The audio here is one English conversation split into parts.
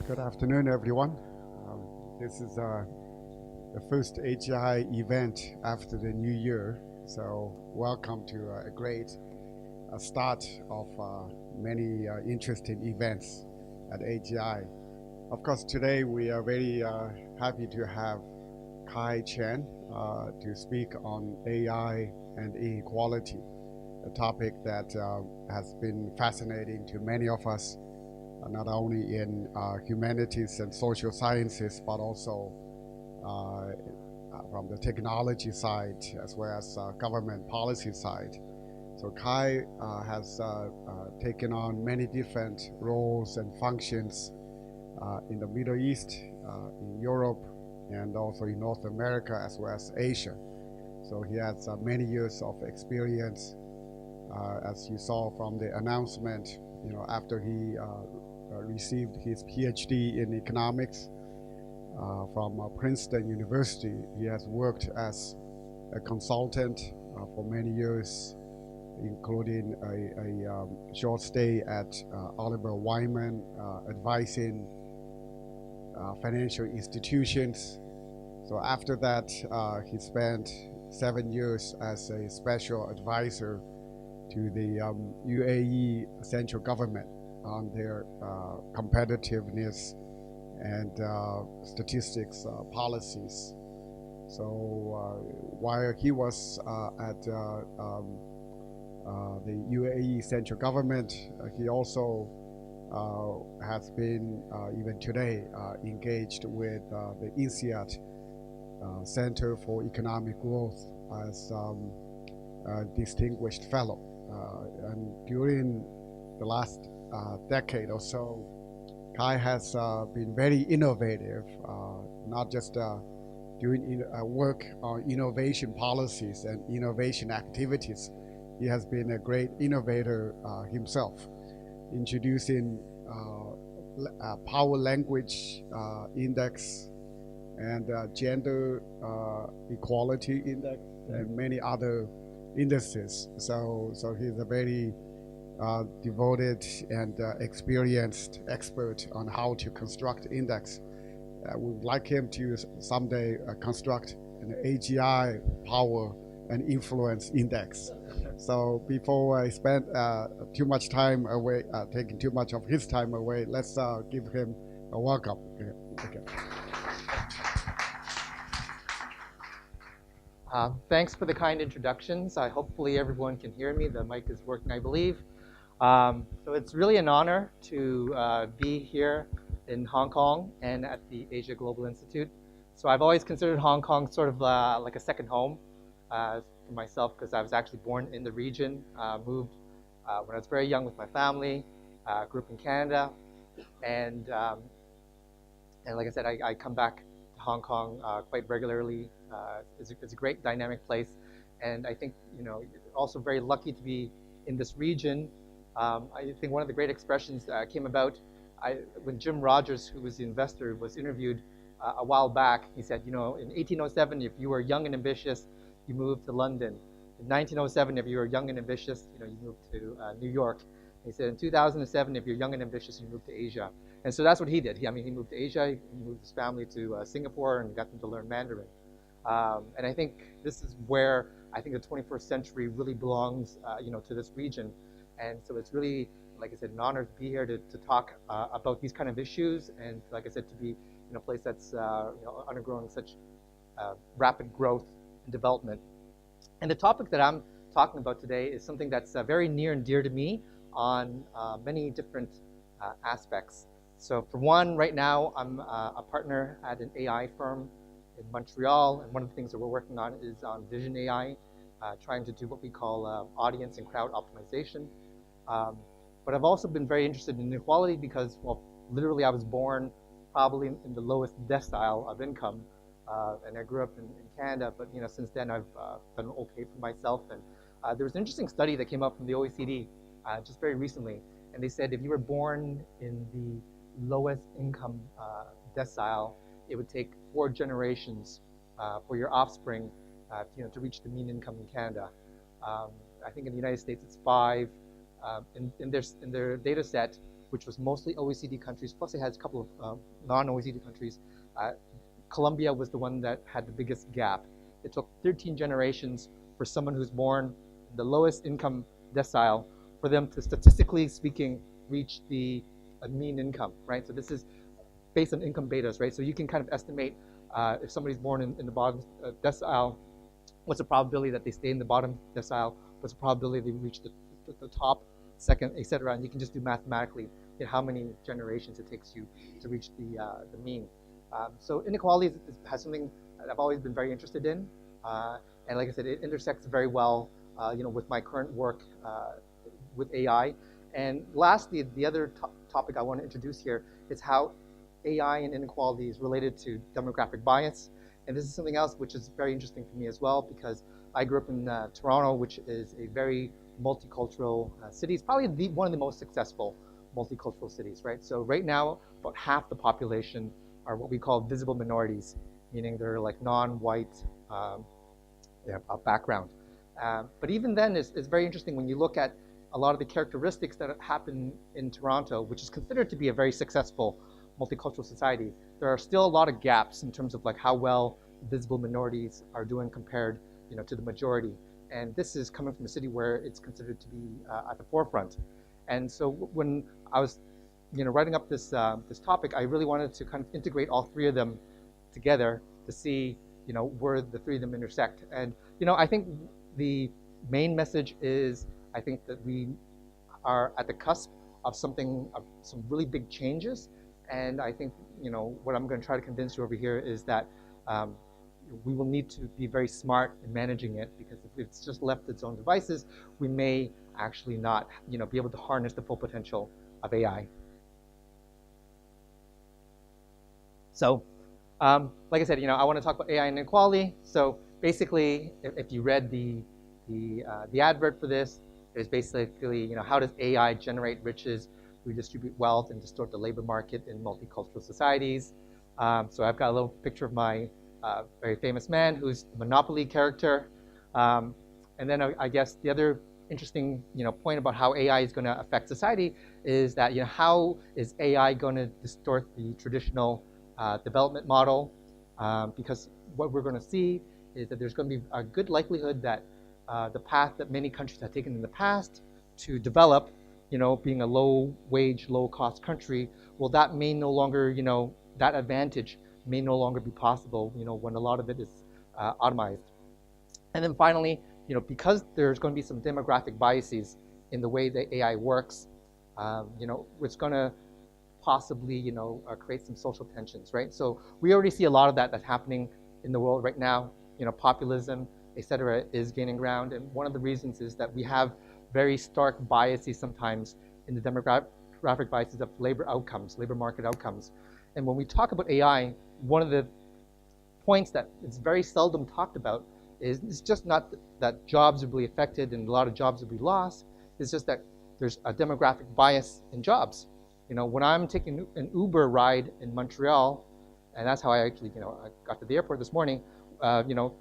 Good afternoon, everyone. This is the first AGI event after the new year. So welcome to a great start of many interesting events at AGI. Of course, today we are very happy to have Kai Chen to speak on AI and inequality, a topic that has been fascinating to many of us, not only in humanities and social sciences, but also from the technology side as well as government policy side. So Kai has taken on many different roles and functions in the Middle East, in Europe, and also in North America as well as Asia. So he has many years of experience, as you saw from the announcement. After he received his PhD in economics from Princeton University. He has worked as a consultant for many years, including a short stay at Oliver Wyman, advising financial institutions. So after that, he spent 7 years as a special advisor to the UAE central government on their competitiveness and statistics policies. So while he was at the UAE central government, he also has been, even today, engaged with the INSEAD Center for Economic Growth as a distinguished fellow. And during the last decade or so, Kai has been very innovative, not just doing work on innovation policies and innovation activities. He has been a great innovator himself, introducing power language index and gender equality index and many other indices. So he's a very devoted and experienced expert on how to construct index. We would like him to someday construct an AGI power and influence index. So before I spend too much time away, taking too much of his time away, let's give him a welcome. Okay. Thanks for the kind introductions. Hopefully everyone can hear me. The mic is working, I believe. So it's really an honor to be here in Hong Kong and at the Asia Global Institute. So I've always considered Hong Kong sort of like a second home for myself, because I was actually born in the region, moved when I was very young with my family, grew up in Canada, and like I said, I come back to Hong Kong quite regularly. It's a great dynamic place, and I think also very lucky to be in this region. I think one of the great expressions came about when Jim Rogers, who was the investor, was interviewed a while back. He said, in 1807, if you were young and ambitious, you moved to London. In 1907, if you were young and ambitious, you moved to New York. He said, in 2007, if you're young and ambitious, you moved to Asia. And so that's what he did. He moved to Asia. He moved his family to Singapore and got them to learn Mandarin. And I think this is where I think the 21st century really belongs, to this region. And so it's really, like I said, an honor to be here to talk about these kind of issues, and like I said, to be in a place that's undergoing such rapid growth and development. And the topic that I'm talking about today is something that's very near and dear to me on many different aspects. So for one, right now I'm a partner at an AI firm in Montreal, and one of the things that we're working on is on vision AI, trying to do what we call audience and crowd optimization. But I've also been very interested in inequality because, well, literally I was born probably in the lowest decile of income, and I grew up in Canada, but since then I've done okay for myself. And there was an interesting study that came up from the OECD just very recently, and they said if you were born in the lowest income decile, it would take 4 generations for your offspring to reach the mean income in Canada. I think in the United States it's 5. In their data set, which was mostly OECD countries, plus it has a couple of non-OECD countries. Colombia was the one that had the biggest gap. It took 13 generations for someone who's born in the lowest income decile for them to, statistically speaking, reach the mean income, right? So this is based on income betas, right? So you can kind of estimate if somebody's born in the bottom decile, what's the probability that they stay in the bottom decile? What's the probability they reach the top, second, et cetera? And you can just do mathematically how many generations it takes you to reach the mean. So inequality has something that I've always been very interested in, and like I said, it intersects very well, with my current work with AI. And lastly, the other topic I want to introduce here is how AI and inequality is related to demographic bias. And this is something else which is very interesting for me as well, because I grew up in Toronto, which is a very multicultural city. It's probably one of the most successful multicultural cities, right? So right now, about half the population are what we call visible minorities, meaning they're like non-white background. But even then, it's very interesting when you look at a lot of the characteristics that happen in Toronto, which is considered to be a very successful multicultural society. There are still a lot of gaps in terms of like how well visible minorities are doing compared, to the majority. And this is coming from a city where it's considered to be at the forefront. And so when I was, writing up this this topic, I really wanted to kind of integrate all three of them together to see, where the three of them intersect. And I think the main message is I think that we are at the cusp of some really big changes. And I think, what I'm going to try to convince you over here is that we will need to be very smart in managing it, because if it's just left to its own devices, we may actually not, be able to harness the full potential of AI. So, like I said, I want to talk about AI and inequality. So basically, if you read the advert for this, it's basically, how does AI generate riches, redistribute wealth, and distort the labor market in multicultural societies? So I've got a little picture of my very famous man who's a Monopoly character. And then I guess the other interesting point about how AI is going to affect society is that how is AI going to distort the traditional development model? Because what we're going to see is that there's going to be a good likelihood that the path that many countries have taken in the past to develop, being a low-wage, low-cost country, well, that may no longer, that advantage may no longer be possible, when a lot of it is automized. And then finally, because there's going to be some demographic biases in the way that AI works, it's going to possibly, create some social tensions, right? So we already see a lot of that's happening in the world right now. Populism, et cetera, is gaining ground. And one of the reasons is that we have very stark biases sometimes in the demographic biases of labor market outcomes. And when we talk about AI, one of the points that is very seldom talked about is it's just not that jobs will be affected and a lot of jobs will be lost. It's just that there's a demographic bias in jobs. When I'm taking an Uber ride in Montreal, and that's how I actually, I got to the airport this morning,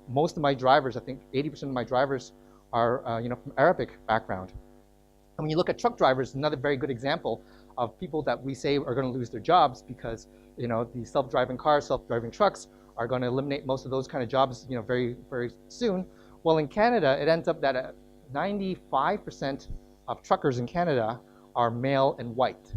most of my drivers, I think 80% of my drivers are, from Arabic background. And when you look at truck drivers, another very good example of people that we say are going to lose their jobs because, the self-driving cars, self-driving trucks are going to eliminate most of those kind of jobs, very, very soon. Well, in Canada, it ends up that 95% of truckers in Canada are male and white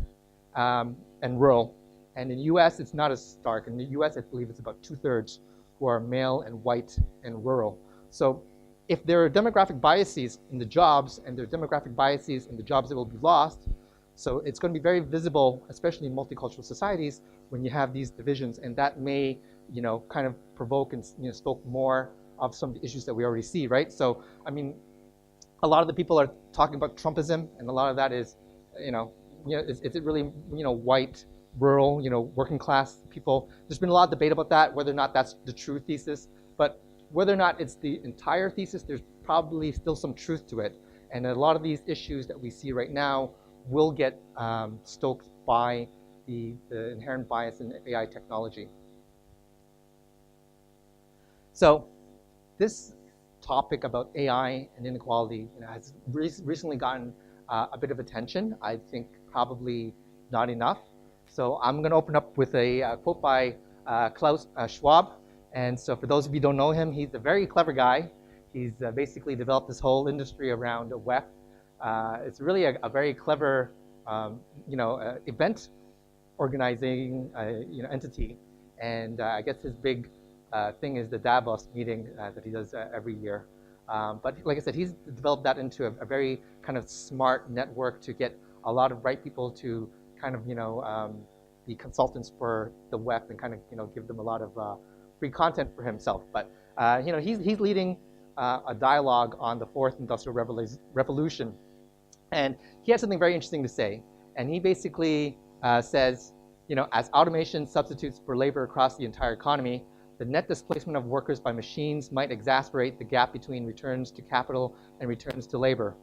and rural. And in the US, it's not as stark. In the US, I believe it's about 2/3 who are male and white and rural. So if there are demographic biases in the jobs and there are demographic biases in the jobs that will be lost, so it's going to be very visible, especially in multicultural societies, when you have these divisions, and that may, kind of provoke and stoke more of some of the issues that we already see, right? So, I mean, a lot of the people are talking about Trumpism, and a lot of that is, is it really, white, rural, working class people? There's been a lot of debate about that, whether or not that's the true thesis, but whether or not it's the entire thesis, there's probably still some truth to it. And a lot of these issues that we see right now will get stoked by the inherent bias in AI technology. So this topic about AI and inequality has recently gotten a bit of attention. I think probably not enough. So I'm going to open up with a quote by Klaus Schwab. And so for those of you who don't know him, he's a very clever guy. He's basically developed this whole industry around WEF. It's really a very clever, event organizing, entity. And I guess his big thing is the Davos meeting that he does every year. But like I said, he's developed that into a very kind of smart network to get a lot of bright people to kind of, be consultants for the WEF and kind of, give them a lot of free content for himself. But, he's leading a dialogue on the fourth industrial revolution. And he has something very interesting to say. And he basically says, as automation substitutes for labor across the entire economy, the net displacement of workers by machines might exacerbate the gap between returns to capital and returns to labor.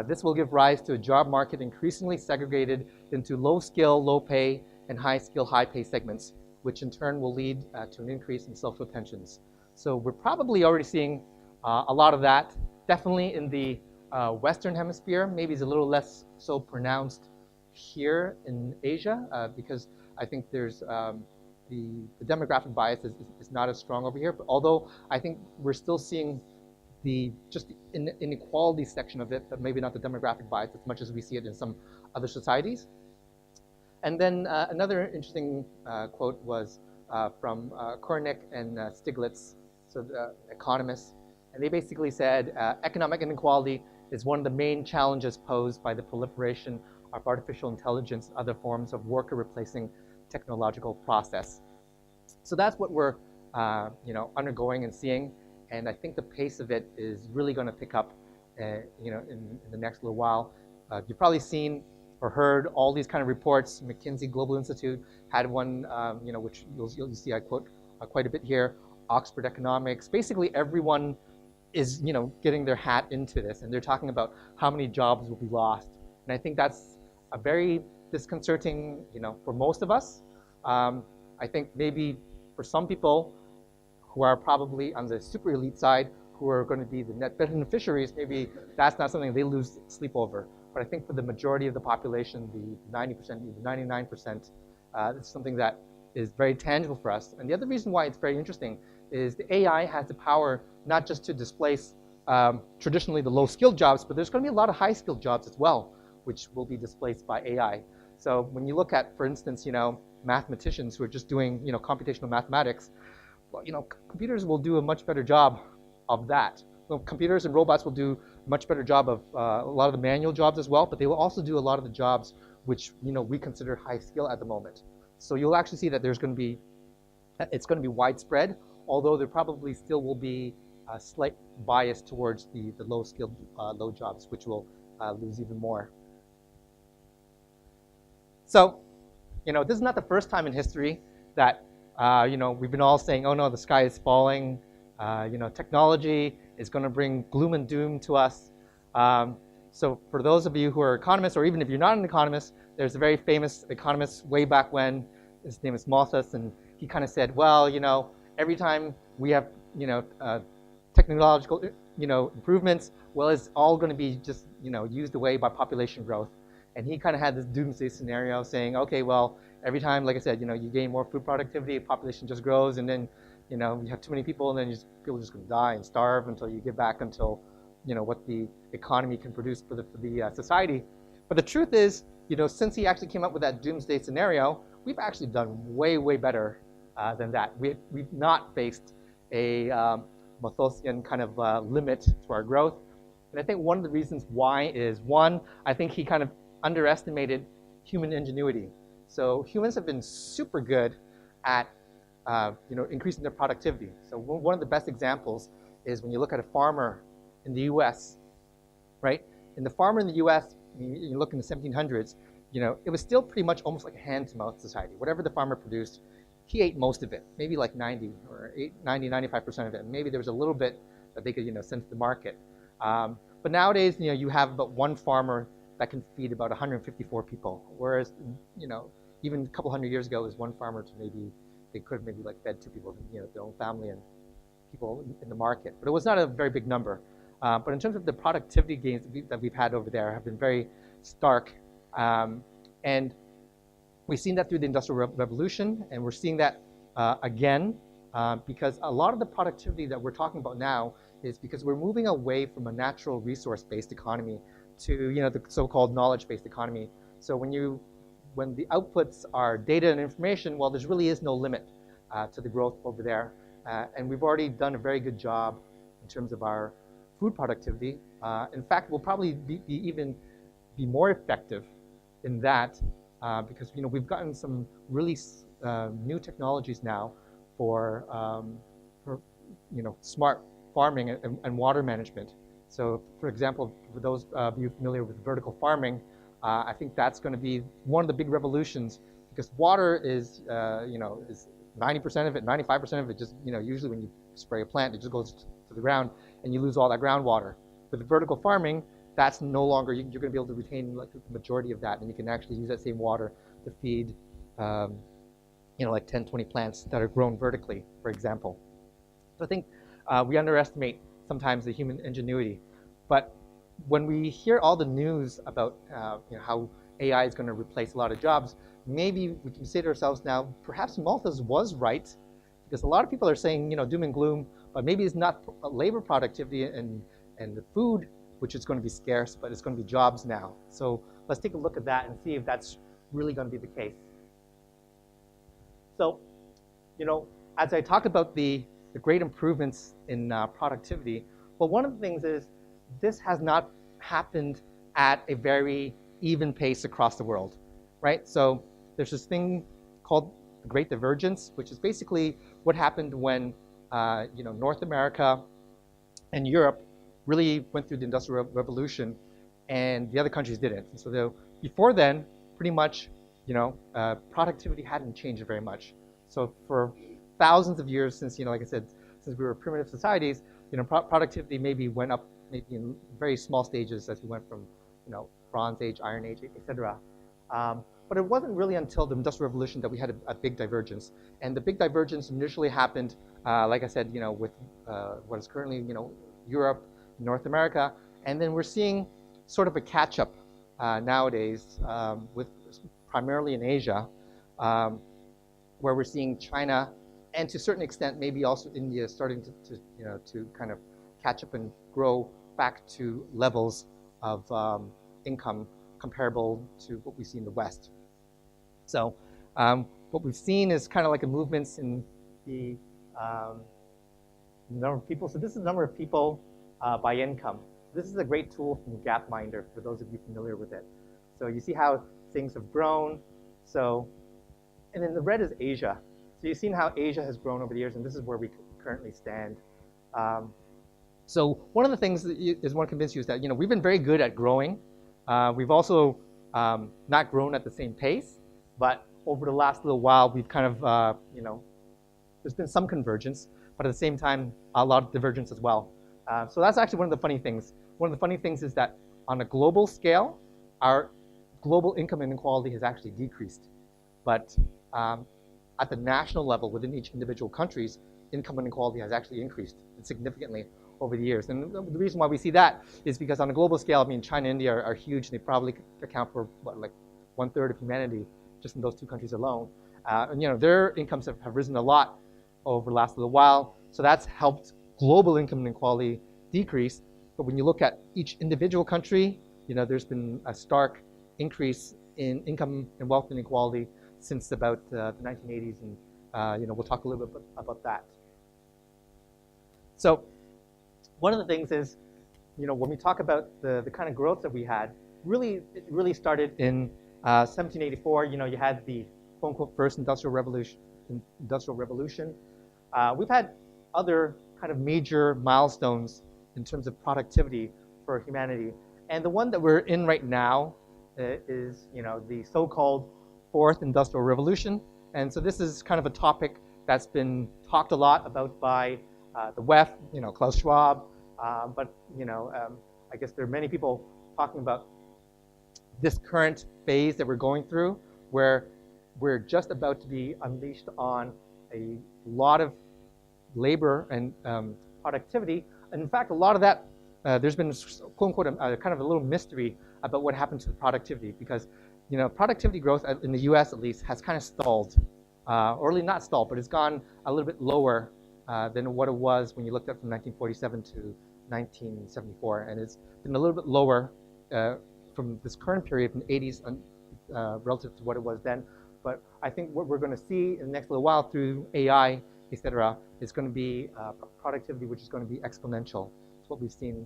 This will give rise to a job market increasingly segregated into low-skill, low-pay, and high-skill, high-pay segments, which in turn will lead to an increase in social tensions. So we're probably already seeing a lot of that, definitely in the Western Hemisphere. Maybe it's a little less so pronounced here in Asia, because I think there's the demographic bias is not as strong over here. But although I think we're still seeing the inequality section of it, but maybe not the demographic bias as much as we see it in some other societies. And then another interesting quote was from Kornick and Stiglitz, so the economists. And they basically said, economic inequality is one of the main challenges posed by the proliferation of artificial intelligence and other forms of worker replacing technological process. So that's what we're undergoing and seeing. And I think the pace of it is really going to pick up in the next little while. You've probably seen or heard all these kind of reports. McKinsey Global Institute had one, which you'll see I quote quite a bit here. Oxford Economics. Basically, everyone is getting their hat into this, and they're talking about how many jobs will be lost. And I think that's a very disconcerting, for most of us. I think maybe for some people who are probably on the super elite side, who are going to be the net beneficiaries, maybe that's not something they lose sleep over. But I think for the majority of the population, the 90%, even 99%, it's something that is very tangible for us. And the other reason why it's very interesting is the AI has the power not just to displace traditionally the low-skilled jobs, but there's going to be a lot of high-skilled jobs as well, which will be displaced by AI. So when you look at, for instance, mathematicians who are just doing, computational mathematics, well, computers will do a much better job of that. Well, computers and robots will do a much better job of a lot of the manual jobs as well, but they will also do a lot of the jobs which, we consider high skill at the moment. So you'll actually see that it's going to be widespread, although there probably still will be a slight bias towards the low-skilled, low jobs, which will lose even more. So, this is not the first time in history that, we've been all saying, oh no, the sky is falling. Technology is going to bring gloom and doom to us. So for those of you who are economists, or even if you're not an economist, there's a very famous economist way back when. His name is Malthus, and he kind of said, well, every time we have, technological, improvements, well, it's all going to be just, used away by population growth. And he kind of had this doomsday scenario saying, okay, well, every time, like I said, you gain more food productivity, population just grows, and then, you have too many people, and then people are just going to die and starve until you get back until, what the economy can produce for the society. But the truth is, since he actually came up with that doomsday scenario, we've actually done way, way better than that. We've not faced a Malthusian kind of limit to our growth. And I think one of the reasons why is, one, I think he kind of underestimated human ingenuity. So humans have been super good at increasing their productivity. So one of the best examples is when you look at a farmer in the US, right? And the farmer in the US, you look in the 1700s, it was still pretty much almost like a hand-to-mouth society. Whatever the farmer produced, he ate most of it, maybe like 95% of it. And maybe there was a little bit that they could, send to the market. But nowadays, you have about one farmer that can feed about 154 people. Whereas, even a couple hundred years ago, it was one farmer to they could maybe like fed two people, their own family and people in the market. But it was not a very big number. But in terms of the productivity gains that we've had over there have been very stark. And We've seen that through the Industrial Revolution, and we're seeing that again because a lot of the productivity that we're talking about now is because we're moving away from a natural resource-based economy to the so-called knowledge-based economy. So when the outputs are data and information, well, there really is no limit to the growth over there. And we've already done a very good job in terms of our food productivity. In fact, we'll probably be more effective in that because we've gotten some really new technologies now for smart farming and water management. So, for example, for those of you familiar with vertical farming, I think that's going to be one of the big revolutions because water is 90% of it, 95% of it just usually when you spray a plant, it just goes to the ground and you lose all that groundwater. With vertical farming, that's no longer, you're going to be able to retain like the majority of that, and you can actually use that same water to feed like 10, 20 plants that are grown vertically, for example. So I think we underestimate sometimes the human ingenuity. But when we hear all the news about how AI is going to replace a lot of jobs, maybe we can say to ourselves now, perhaps Malthus was right, because a lot of people are saying, doom and gloom, but maybe it's not labor productivity and the food, which is going to be scarce, but it's going to be jobs now. So let's take a look at that and see if that's really going to be the case. So, as I talked about the great improvements in productivity, well, one of the things is this has not happened at a very even pace across the world, right? So there's this thing called the Great Divergence, which is basically what happened when North America and Europe really went through the Industrial Revolution, and the other countries didn't. And so before then, pretty much, productivity hadn't changed very much. So for thousands of years, since like I said, since we were primitive societies, productivity maybe went up maybe in very small stages as we went from Bronze Age, Iron Age, etc. But it wasn't really until the Industrial Revolution that we had a big divergence. And the big divergence initially happened, like I said, with what is currently Europe, North America, and then we're seeing sort of a catch-up nowadays with primarily in Asia, where we're seeing China, and to a certain extent maybe also India starting to kind of catch up and grow back to levels of income comparable to what we see in the West. So what we've seen is kind of like a movements in the number of people. So this is the number of people by income. This is a great tool from Gapminder for those of you familiar with it. So you see how things have grown. So, and then the red is Asia. So you've seen how Asia has grown over the years, and this is where we currently stand. So one of the things that I want to convince you is that we've been very good at growing. We've also not grown at the same pace, but over the last little while, we've kind of there's been some convergence, but at the same time, a lot of divergence as well. So that's actually one of the funny things. One of the funny things is that on a global scale, our global income inequality has actually decreased. But at the national level, within each individual countries, income inequality has actually increased significantly over the years. And the reason why we see that is because on a global scale, I mean, China and India are huge. They probably account for, like 1/3 of humanity just in those two countries alone. And their incomes have risen a lot over the last little while. So that's helped global income inequality decrease. But when you look at each individual country, there's been a stark increase in income and wealth inequality since about the 1980s, and we'll talk a little bit about that. So one of the things is, when we talk about the kind of growth that we had, it really started in 1784. You had the quote-unquote first industrial revolution. We've had other kind of major milestones in terms of productivity for humanity. And the one that we're in right now is, the so-called fourth industrial revolution. And so this is kind of a topic that's been talked a lot about by the WEF, Klaus Schwab. But I guess there are many people talking about this current phase that we're going through, where we're just about to be unleashed on a lot of labor and productivity. And in fact, a lot of that, there's been, quote unquote, kind of a little mystery about what happened to the productivity, because productivity growth in the U.S. at least has kind of stalled, or really not stalled, but it's gone a little bit lower than what it was when you looked at from 1947 to 1974, and it's been a little bit lower from this current period from the 80s relative to what it was then. But I think what we're going to see in the next little while through AI, et cetera, is going to be productivity, which is going to be exponential. It's what we've seen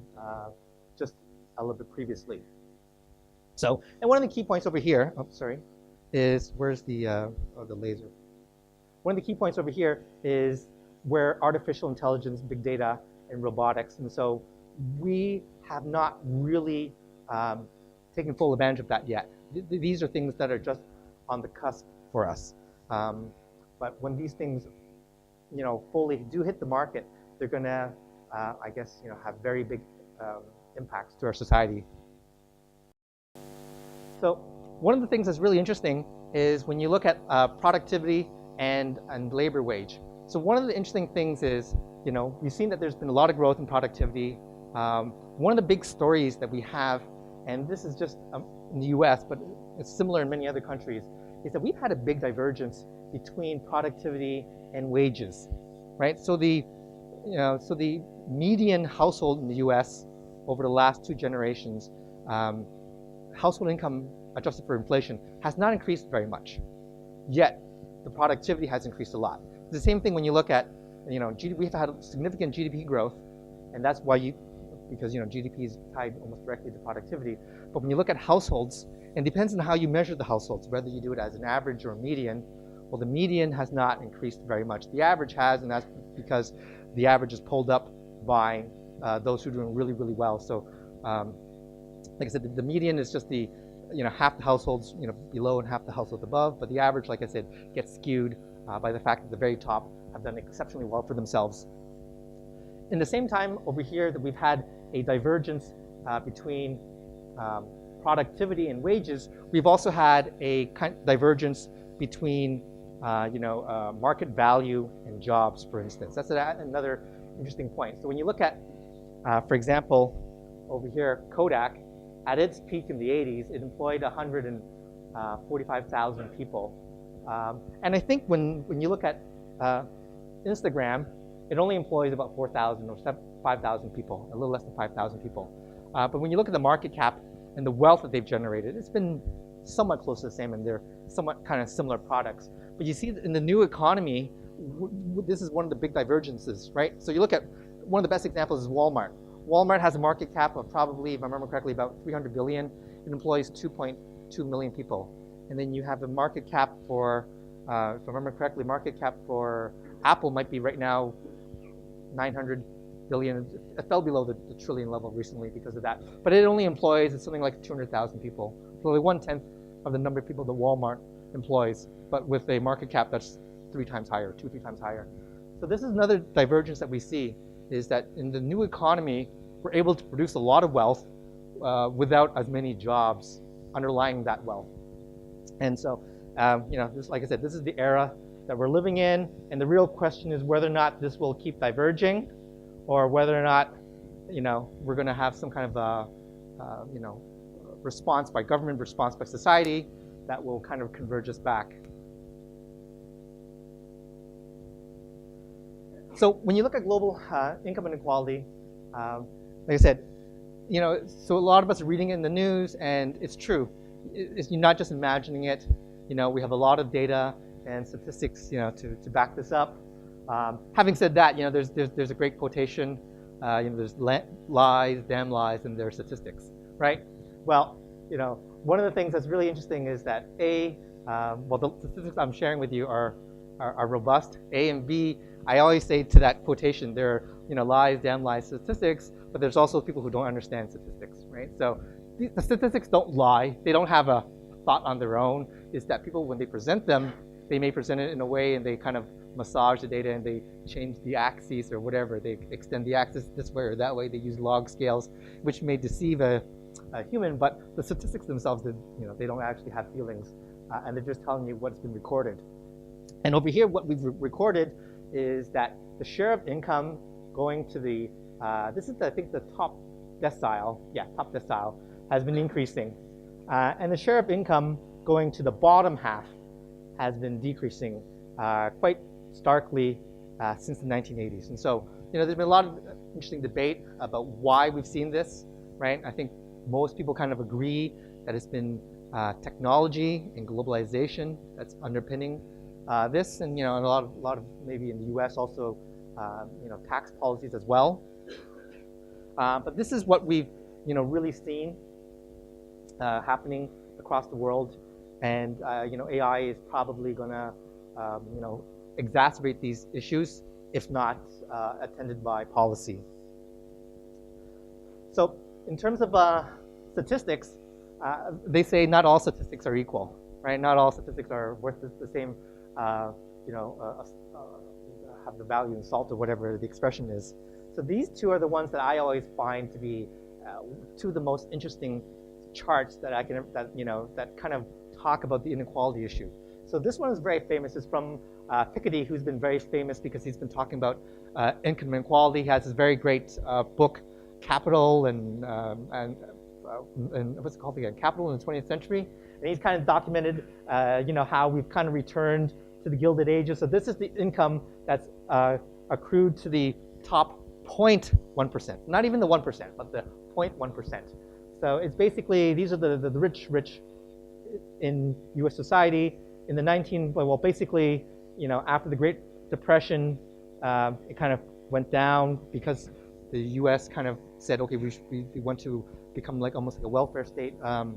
just a little bit previously. So, and one of the key points over here, is where's the laser? One of the key points over here is where artificial intelligence, big data, and robotics. And so we have not really taken full advantage of that yet. These are things that are just on the cusp for us. But when these things, fully do hit the market, they're going to, I guess, have very big impacts to our society. So one of the things that's really interesting is when you look at productivity and labor wage. So one of the interesting things is, we've seen that there's been a lot of growth in productivity. One of the big stories that we have, and this is just in the US, but it's similar in many other countries, is that we've had a big divergence between productivity and wages, right? So the median household in the US over the last 2 generations, household income adjusted for inflation has not increased very much, yet the productivity has increased a lot. It's the same thing when you look at, we've had significant GDP growth, and that's why because GDP is tied almost directly to productivity. But when you look at households, and it depends on how you measure the households, whether you do it as an average or a median. Well, the median has not increased very much. The average has, and that's because the average is pulled up by those who are doing really, really well. So, like I said, the median is just the half the households below and half the households above. But the average, like I said, gets skewed by the fact that the very top have done exceptionally well for themselves. In the same time, over here, that we've had a divergence between productivity and wages, we've also had a kind of divergence between market value and jobs, for instance. That's another interesting point. So when you look at, for example, over here, Kodak, at its peak in the 80s, it employed 145,000 people. And I think when you look at Instagram, it only employs about 4,000 or 5,000 people, a little less than 5,000 people. But when you look at the market cap and the wealth that they've generated, it's been somewhat close to the same, and they're somewhat kind of similar products. But you see in the new economy, this is one of the big divergences, right? So you look at, one of the best examples is Walmart. Walmart has a market cap of probably, if I remember correctly, about 300 billion. It employs 2.2 million people. And then you have the market cap for, if I remember correctly, market cap for Apple might be right now 900 billion. It fell below the trillion level recently because of that. But it only employs something like 200,000 people. So only 1/10 of the number of people that Walmart employs, but with a market cap that's 3 times higher, 2-3 times higher. So this is another divergence that we see, is that in the new economy, we're able to produce a lot of wealth without as many jobs underlying that wealth. And so, this, like I said, this is the era that we're living in, and the real question is whether or not this will keep diverging, or whether or not, we're going to have some kind of response by government, response by society that will kind of converge us back. So when you look at global income inequality, like I said, so a lot of us are reading it in the news, and it's true. You're not just imagining it. We have a lot of data and statistics, to back this up. Having said that, there's a great quotation. There's lies, damn lies, and there's statistics, right? Well, one of the things that's really interesting is that the statistics I'm sharing with you are robust. A and B, I always say to that quotation, there are lies, damn lies, statistics, but there's also people who don't understand statistics, right? So the statistics don't lie. They don't have a thought on their own. It's that people, when they present them, they may present it in a way and they kind of massage the data and they change the axes or whatever. They extend the axis this way or that way. They use log scales, which may deceive a human, but the statistics themselves, they don't actually have feelings, and they're just telling you what's been recorded. And over here, what we've recorded is that the share of income going to the, this is, I think, the top decile, has been increasing. And the share of income going to the bottom half has been decreasing quite starkly since the 1980s. And so, there's been a lot of interesting debate about why we've seen this, right? I think most people kind of agree that it's been technology and globalization that's underpinning this, and a lot of maybe in the U.S. also, tax policies as well. But this is what we've really seen happening across the world, and AI is probably going to exacerbate these issues if not attended by policy. So in terms of statistics, they say not all statistics are equal, right? Not all statistics are worth the same, have the value in salt or whatever the expression is. So these two are the ones that I always find to be two of the most interesting charts that that kind of talk about the inequality issue. So this one is very famous. It's from Piketty, who's been very famous because he's been talking about income inequality. He has this very great book, Capital and what's it called again? Capital in the 20th Century. And he's kind of documented, how we've kind of returned to the Gilded Ages. So this is the income that's accrued to the top 0.1%, not even the 1%, but the 0.1%. So it's basically, these are the rich in U.S. society. In the basically, after the Great Depression, it kind of went down because the U.S. kind of said, okay, we want to become like almost like a welfare state in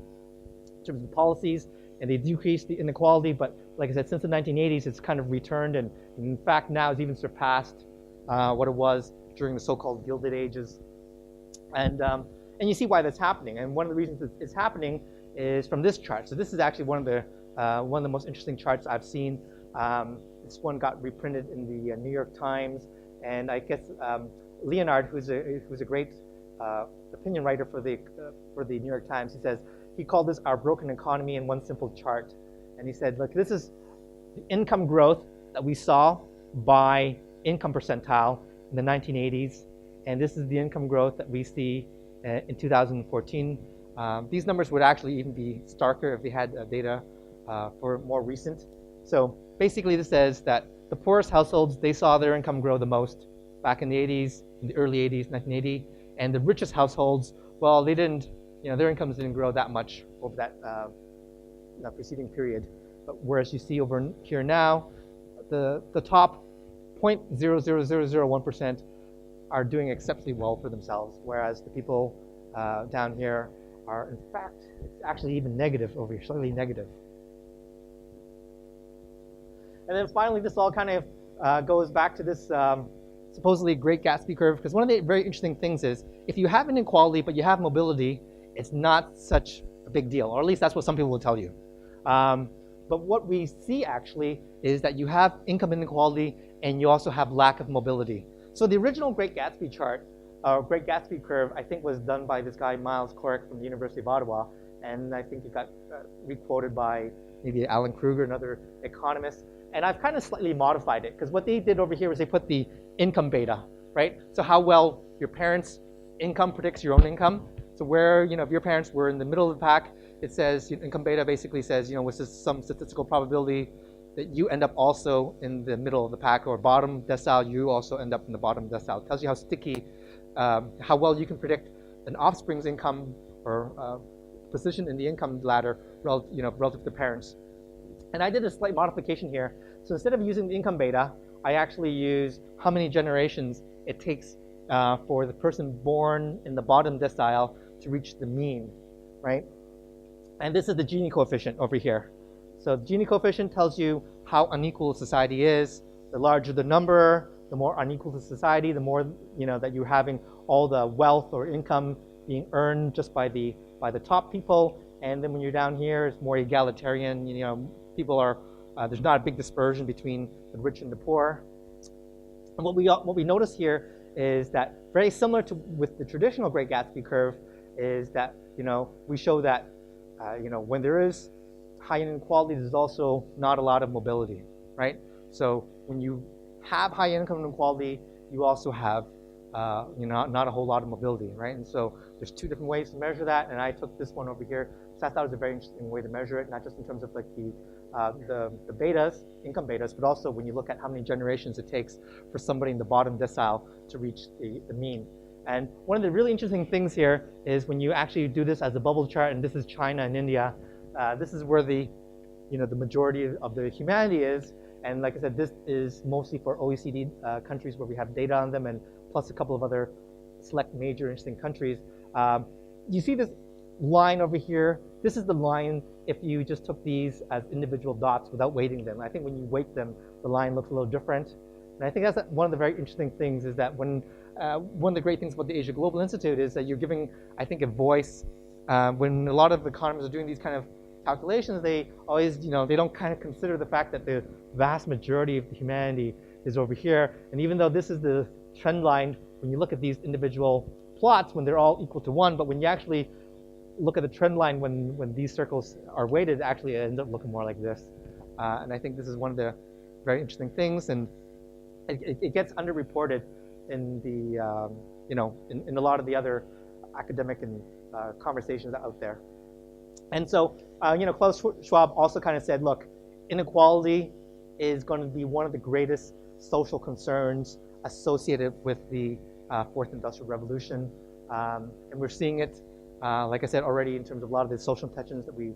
terms of policies, and they decreased the inequality. But like I said, since the 1980s, it's kind of returned, and in fact now it's even surpassed what it was during the so-called Gilded Ages. And you see why that's happening. And one of the reasons it's happening is from this chart. So this is actually one of the most interesting charts I've seen. This one got reprinted in the New York Times, and I guess Leonard, who's a great opinion writer for the New York Times, he called this our broken economy in one simple chart. And he said, look, this is the income growth that we saw by income percentile in the 1980s, and this is the income growth that we see in 2014. These numbers would actually even be starker if we had data for more recent. So basically this says that the poorest households, they saw their income grow the most back in the 80s, in the early 80s, 1980, and the richest households, well, they didn't, their incomes didn't grow that much over that preceding period. But whereas you see over here now, the top 0.00001% are doing exceptionally well for themselves, whereas the people down here are, in fact, it's actually even negative over here, slightly negative. And then finally, this all kind of goes back to this supposedly Great Gatsby curve, because one of the very interesting things is if you have inequality but you have mobility, it's not such a big deal, or at least that's what some people will tell you. But what we see actually is that you have income inequality and you also have lack of mobility. So the original Great Gatsby chart, Great Gatsby curve, I think was done by this guy, Miles Corrick from the University of Ottawa, and I think it got requoted by maybe Alan Kruger, another economist. And I've kind of slightly modified it, because what they did over here was they put the income beta, right? So how well your parents' income predicts your own income. So where, if your parents were in the middle of the pack, it says, income beta basically says, with some statistical probability that you end up also in the middle of the pack, or bottom decile, you also end up in the bottom decile. It tells you how sticky, how well you can predict an offspring's income or position in the income ladder relative to parents. And I did a slight modification here. So instead of using the income beta, I actually use how many generations it takes for the person born in the bottom decile to reach the mean, right? And this is the Gini coefficient over here. So the Gini coefficient tells you how unequal society is. The larger the number, the more unequal the society, the more that you're having all the wealth or income being earned just by the top people. And then when you're down here, it's more egalitarian. People are there's not a big dispersion between the rich and the poor. And what we notice here is that very similar to with the traditional Great Gatsby curve is that we show that when there is high inequality, there's also not a lot of mobility, right? So when you have high income inequality, you also have not a whole lot of mobility, right? And so there's two different ways to measure that, and I took this one over here. It's that was a very interesting way to measure it, not just in terms of like the betas, income betas, but also when you look at how many generations it takes for somebody in the bottom decile to reach the mean. And one of the really interesting things here is when you actually do this as a bubble chart, and this is China and India, this is where the majority of the humanity is. And like I said, this is mostly for OECD countries where we have data on them, and plus a couple of other select major interesting countries. You see this line over here? This is the line if you just took these as individual dots without weighting them. I think when you weight them, the line looks a little different. And I think that's one of the very interesting things is that when one of the great things about the Asia Global Institute is that you're giving, I think, a voice. When a lot of economists are doing these kind of calculations, they always, they don't kind of consider the fact that the vast majority of the humanity is over here. And even though this is the trend line, when you look at these individual plots, when they're all equal to 1, but when you actually look at the trend line when these circles are weighted, actually it ends up looking more like this. And I think this is one of the very interesting things, and it gets underreported in the, in a lot of the other academic and conversations out there. And so, Klaus Schwab also kind of said, look, inequality is going to be one of the greatest social concerns associated with the fourth industrial revolution. And we're seeing it, like I said already, in terms of a lot of the social tensions that we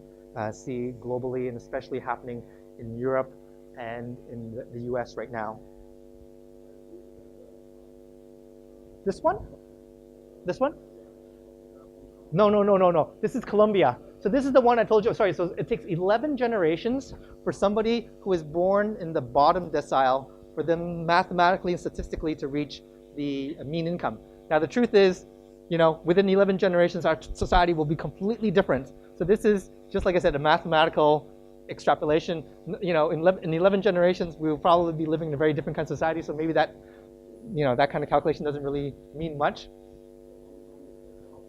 see globally, and especially happening in Europe and in the US right now. This one? This one? No. This is Colombia. So this is the one I told you, sorry, so it takes 11 generations for somebody who is born in the bottom decile for them mathematically and statistically to reach the mean income. Now the truth is, within 11 generations, our society will be completely different. So this is, just like I said, a mathematical extrapolation. In 11 generations, we will probably be living in a very different kind of society, so maybe that, that kind of calculation doesn't really mean much.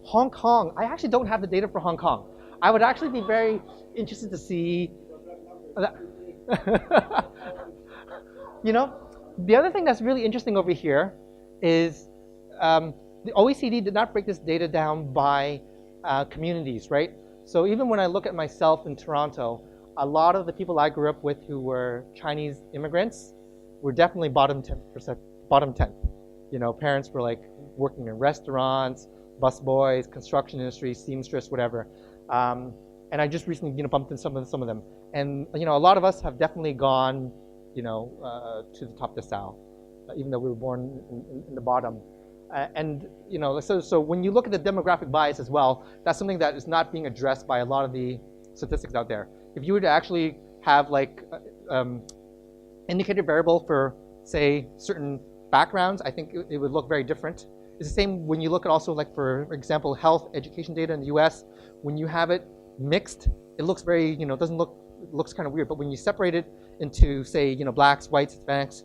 Hong Kong, I actually don't have the data for Hong Kong. I would actually be very interested to see that. The other thing that's really interesting over here is the OECD did not break this data down by communities, right? So even when I look at myself in Toronto, a lot of the people I grew up with who were Chinese immigrants were definitely bottom 10%, bottom 10. Parents were like working in restaurants, busboys, construction industry, seamstress, whatever. And I just recently, bumped into some of them. And, a lot of us have definitely gone, to the top decile, even though we were born in the bottom. So when you look at the demographic bias as well, that's something that is not being addressed by a lot of the statistics out there. If you were to actually have like indicator variable for, say, certain backgrounds, I think it would look very different. It's the same when you look at also, like, for example, health education data in the US. When you have it mixed, it looks very, looks kind of weird. But when you separate it into, say, blacks, whites, Hispanics,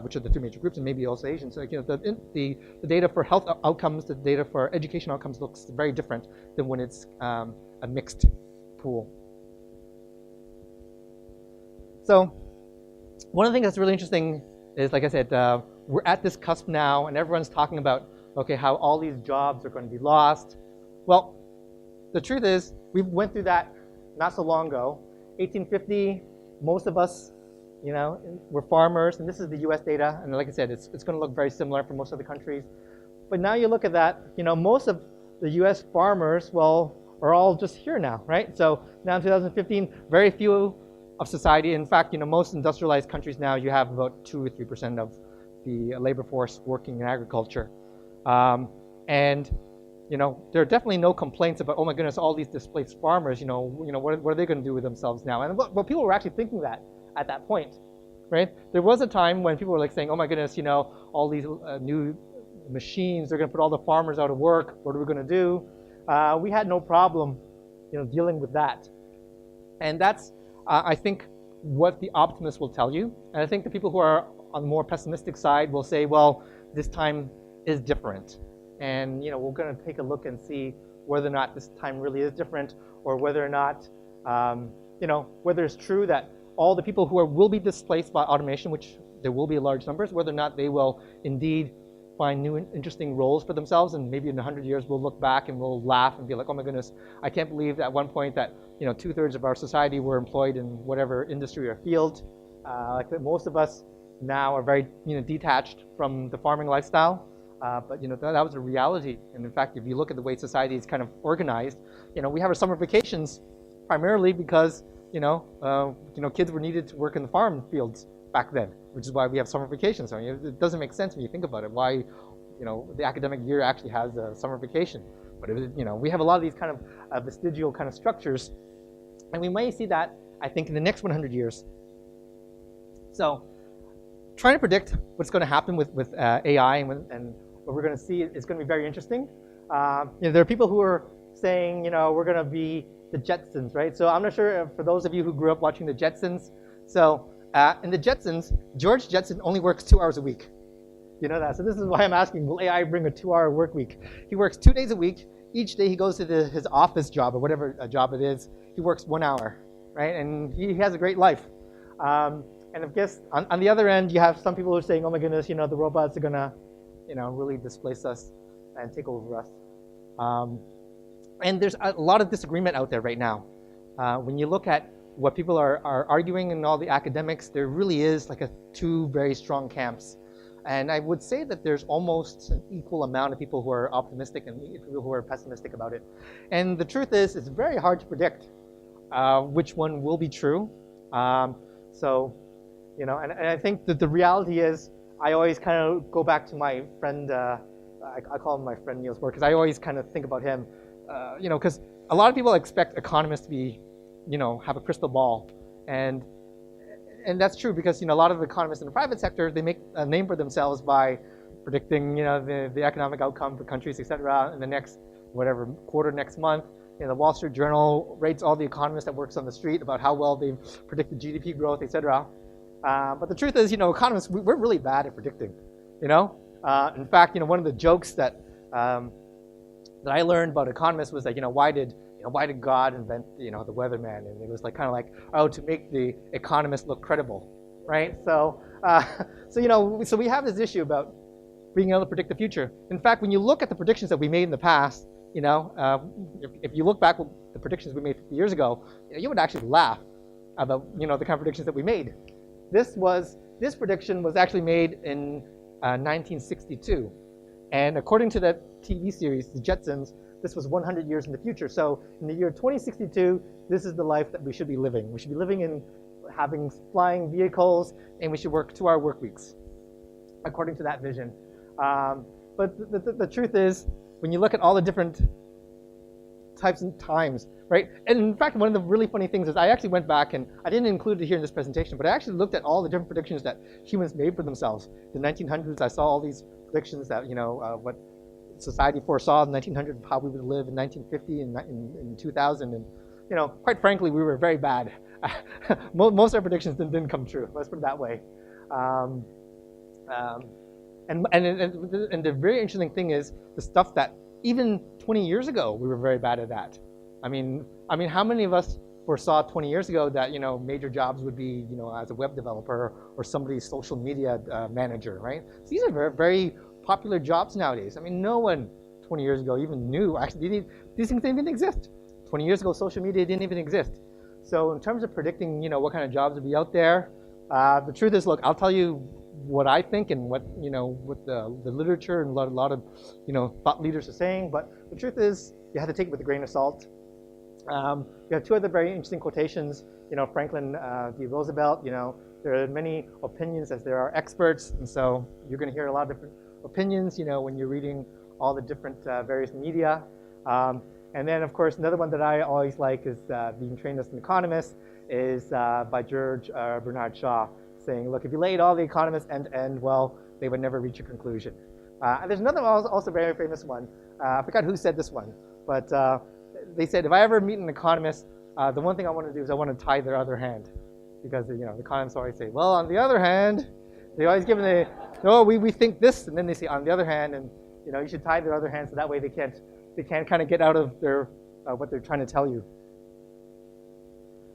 which are the two major groups, and maybe also Asians, so, the data for health outcomes, the data for education outcomes looks very different than when it's a mixed pool. So one of the things that's really interesting is, like I said, we're at this cusp now, and everyone's talking about, okay, how all these jobs are going to be lost. Well, the truth is, we went through that not so long ago. 1850, most of us, were farmers, and this is the US data, and like I said, it's going to look very similar for most of the countries. But now you look at that, most of the US farmers, well, are all just here now, right? So now in 2015, very few of society, in fact, most industrialized countries now, you have about 2 or 3% of the labor force working in agriculture. And there are definitely no complaints about, oh my goodness, all these displaced farmers, what are they going to do with themselves now? And well, people were actually thinking that at that point, right? There was a time when people were like saying, oh my goodness, all these new machines, they're going to put all the farmers out of work. What are we going to do? We had no problem, dealing with that. And that's, I think, what the optimists will tell you. And I think the people who are on the more pessimistic side will say, well, this time is different. And we're going to take a look and see whether or not this time really is different, or whether or not, whether it's true that all the people who will be displaced by automation, which there will be large numbers, whether or not they will indeed find new interesting roles for themselves, and maybe in 100 years we'll look back and we'll laugh and be like, oh my goodness, I can't believe at one point that 2/3 of our society were employed in whatever industry or field. Like that most of us now are very detached from the farming lifestyle, but that was a reality. And in fact, if you look at the way society is kind of organized, we have our summer vacations primarily because kids were needed to work in the farm fields back then, which is why we have summer vacations. So it doesn't make sense when you think about it, why the academic year actually has a summer vacation. But we have a lot of these kind of vestigial kind of structures, and we may see that, I think, in the next 100 years. So trying to predict what's going to happen with AI and what we're going to see is going to be very interesting. There are people who are saying, we're going to be the Jetsons, right? So I'm not sure for those of you who grew up watching the Jetsons. So in the Jetsons, George Jetson only works 2 hours a week. You know that? So this is why I'm asking, will AI bring a 2-hour work week? He works 2 days a week. Each day he goes to his office job or whatever job it is. He works 1 hour, right? And he has a great life. And I guess on the other end, you have some people who are saying, oh my goodness, the robots are gonna, really displace us and take over us. And there's a lot of disagreement out there right now. When you look at what people are arguing in all the academics, there really is like 2 very strong camps. And I would say that there's almost an equal amount of people who are optimistic and people who are pessimistic about it. And the truth is, it's very hard to predict which one will be true. And I think that the reality is, I always kind of go back to my friend, I call him my friend Niels Bohr, because I always kind of think about him, because a lot of people expect economists to be, have a crystal ball. And that's true because, a lot of economists in the private sector, they make a name for themselves by predicting, the economic outcome for countries, et cetera, in the next, whatever, quarter next month. The Wall Street Journal rates all the economists that works on the street about how well they've predicted GDP growth, et cetera. But the truth is, economists, we're really bad at predicting, In fact, one of the jokes that I learned about economists was that, why did God invent, the weatherman? And it was like kind of like, oh, to make the economist look credible, right? So we have this issue about being able to predict the future. In fact, when you look at the predictions that we made in the past, if you look back at the predictions we made 50 years ago, you would actually laugh about, the kind of predictions that we made. This prediction was actually made in 1962. And according to that TV series, The Jetsons, this was 100 years in the future. So in the year 2062, this is the life that we should be living. We should be living in having flying vehicles, and we should work 2-hour work weeks, according to that vision. But the truth is, when you look at all the different types and times, right? And in fact, one of the really funny things is I actually went back, and I didn't include it here in this presentation, but I actually looked at all the different predictions that humans made for themselves. In the 1900s, I saw all these predictions that, what society foresaw in 1900, how we would live in 1950 and in 2000. And, quite frankly, we were very bad. Most of our predictions didn't come true. Let's put it that way. And the very interesting thing is the stuff that even 20 years ago, we were very bad at that. I mean, how many of us foresaw 20 years ago that, major jobs would be, as a web developer or somebody's social media manager, right? So these are very, very popular jobs nowadays. I mean, no one 20 years ago even knew, actually, these things didn't even exist. 20 years ago, social media didn't even exist. So in terms of predicting, what kind of jobs would be out there, the truth is, look, I'll tell you what I think and what the literature and a lot of thought leaders are saying. But the truth is, you have to take it with a grain of salt. You have 2 other very interesting quotations. Franklin D. Roosevelt. There are many opinions as there are experts, and so you're going to hear a lot of different opinions. When you're reading all the different various media. And then, of course, another one that I always like is being trained as an economist is by George Bernard Shaw, saying, look, if you laid all the economists end to end, well, they would never reach a conclusion. And there's another also very famous one. I forgot who said this one, but they said, if I ever meet an economist, the one thing I want to do is I want to tie their other hand. Because, the economists always say, well, on the other hand, they always give them we think this, and then they say, on the other hand, and, you should tie their other hand so that way they can't kind of get out of their what they're trying to tell you.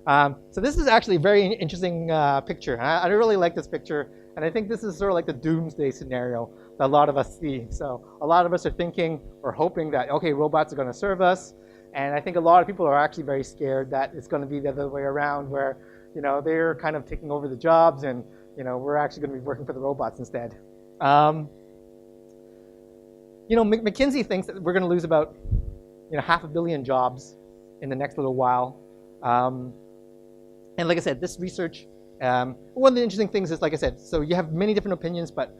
So this is actually a very interesting picture. And I really like this picture. And I think this is sort of like the doomsday scenario that a lot of us see. So a lot of us are thinking or hoping that, okay, robots are going to serve us. And I think a lot of people are actually very scared that it's going to be the other way around where, they're kind of taking over the jobs and, we're actually going to be working for the robots instead. McKinsey thinks that we're going to lose about, 500 million jobs in the next little while. And like I said, this research, one of the interesting things is, like I said, so you have many different opinions, but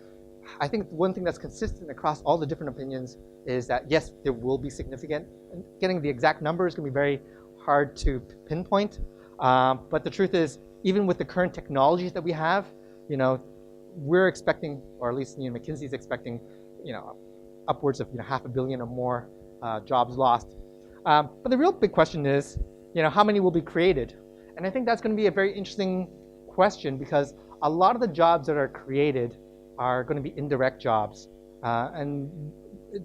I think one thing that's consistent across all the different opinions is that, yes, there will be significant. And getting the exact number is going to be very hard to pinpoint. But the truth is, even with the current technologies that we have, we're expecting, or at least McKinsey's expecting, upwards of 500 million or more jobs lost. But the real big question is, how many will be created? And I think that's going to be a very interesting question because a lot of the jobs that are created are going to be indirect jobs. And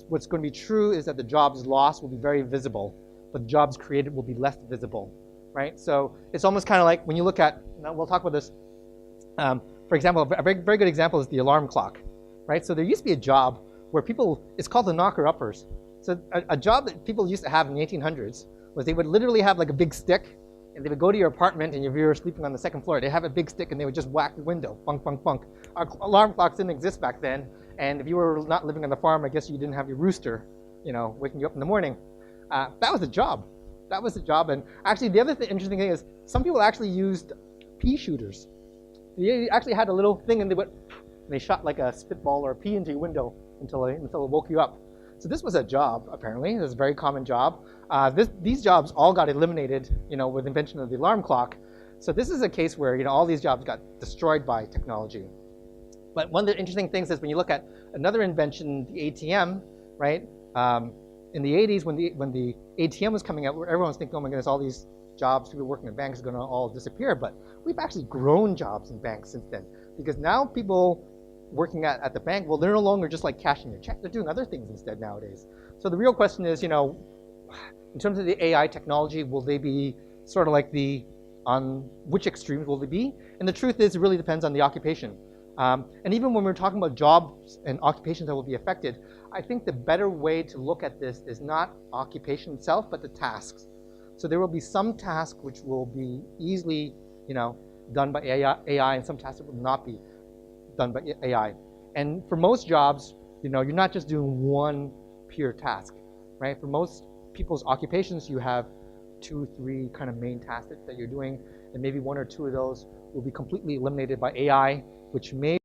what's going to be true is that the jobs lost will be very visible, but jobs created will be less visible, right? So it's almost kind of like when you look at, we'll talk about this. For example, a very, very good example is the alarm clock, right? So there used to be a job where it's called the knocker-uppers. So a job that people used to have in the 1800s was they would literally have like a big stick and they would go to your apartment and if you were sleeping on the second floor, they'd have a big stick and they would just whack the window, bunk, bunk, bunk. Our alarm clocks didn't exist back then. And if you were not living on the farm, I guess you didn't have your rooster, waking you up in the morning. That was a job. That was a job. And actually the other interesting thing is some people actually used pea shooters. They actually had a little thing and they shot like a spitball or a pea into your window until it woke you up. So this was a job, apparently. It was a very common job. These jobs all got eliminated, with the invention of the alarm clock. So this is a case where, all these jobs got destroyed by technology. But one of the interesting things is when you look at another invention, the ATM, right? In the 80s, when the ATM was coming out, everyone was thinking, oh my goodness, all these jobs, people working in banks are going to all disappear. But we've actually grown jobs in banks since then. Because now people working at the bank, well, they're no longer just like cashing your check. They're doing other things instead nowadays. So the real question is, in terms of the AI technology, will they be sort of like on which extremes will they be? And the truth is, it really depends on the occupation. And even when we're talking about jobs and occupations that will be affected, I think the better way to look at this is not occupation itself, but the tasks. So there will be some tasks which will be easily, done by AI, and some tasks that will not be done by AI. And for most jobs, you're not just doing one pure task, right? For most people's occupations, you have 2, 3 kind of main tasks that you're doing, and maybe 1 or 2 of those will be completely eliminated by AI, which may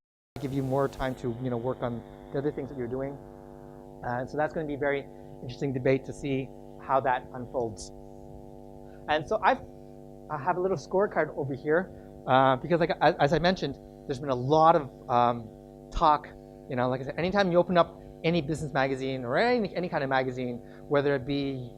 give you more time to work on the other things that you're doing. And so that's going to be a very interesting debate to see how that unfolds. And so I have a little scorecard over here because, as I mentioned, there's been a lot of talk. Like I said, anytime you open up any business magazine or any kind of magazine, whether it be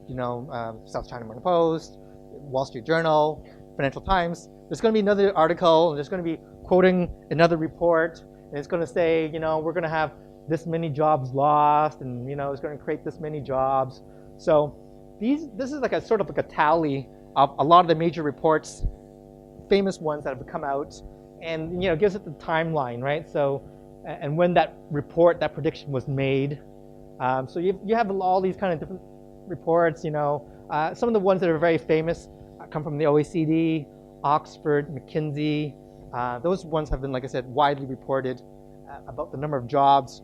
South China Morning Post, Wall Street Journal, Financial Times, there's going to be another article, and there's going to be quoting another report, and it's going to say, we're going to have this many jobs lost, and it's going to create this many jobs. So this is like a sort of like a tally of a lot of the major reports, famous ones that have come out, and gives it the timeline, right? So, and when that prediction was made. So you have all these kind of different reports. Some of the ones that are very famous come from the OECD, Oxford, McKinsey. Those ones have been, like I said, widely reported about the number of jobs.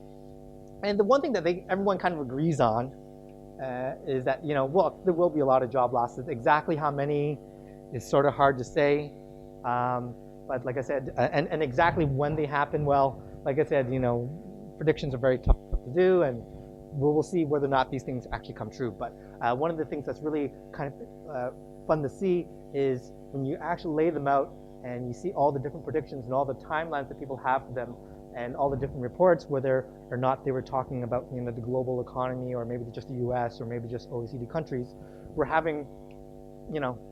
And the one thing that everyone kind of agrees on is that, well, there will be a lot of job losses. Exactly how many is sort of hard to say. But like I said, and exactly when they happen, well, like I said, predictions are very tough to do, and we'll see whether or not these things actually come true. But one of the things that's really kind of fun to see is when you actually lay them out and you see all the different predictions and all the timelines that people have for them and all the different reports, whether or not they were talking about the global economy or maybe just the US or maybe just OECD countries, we're having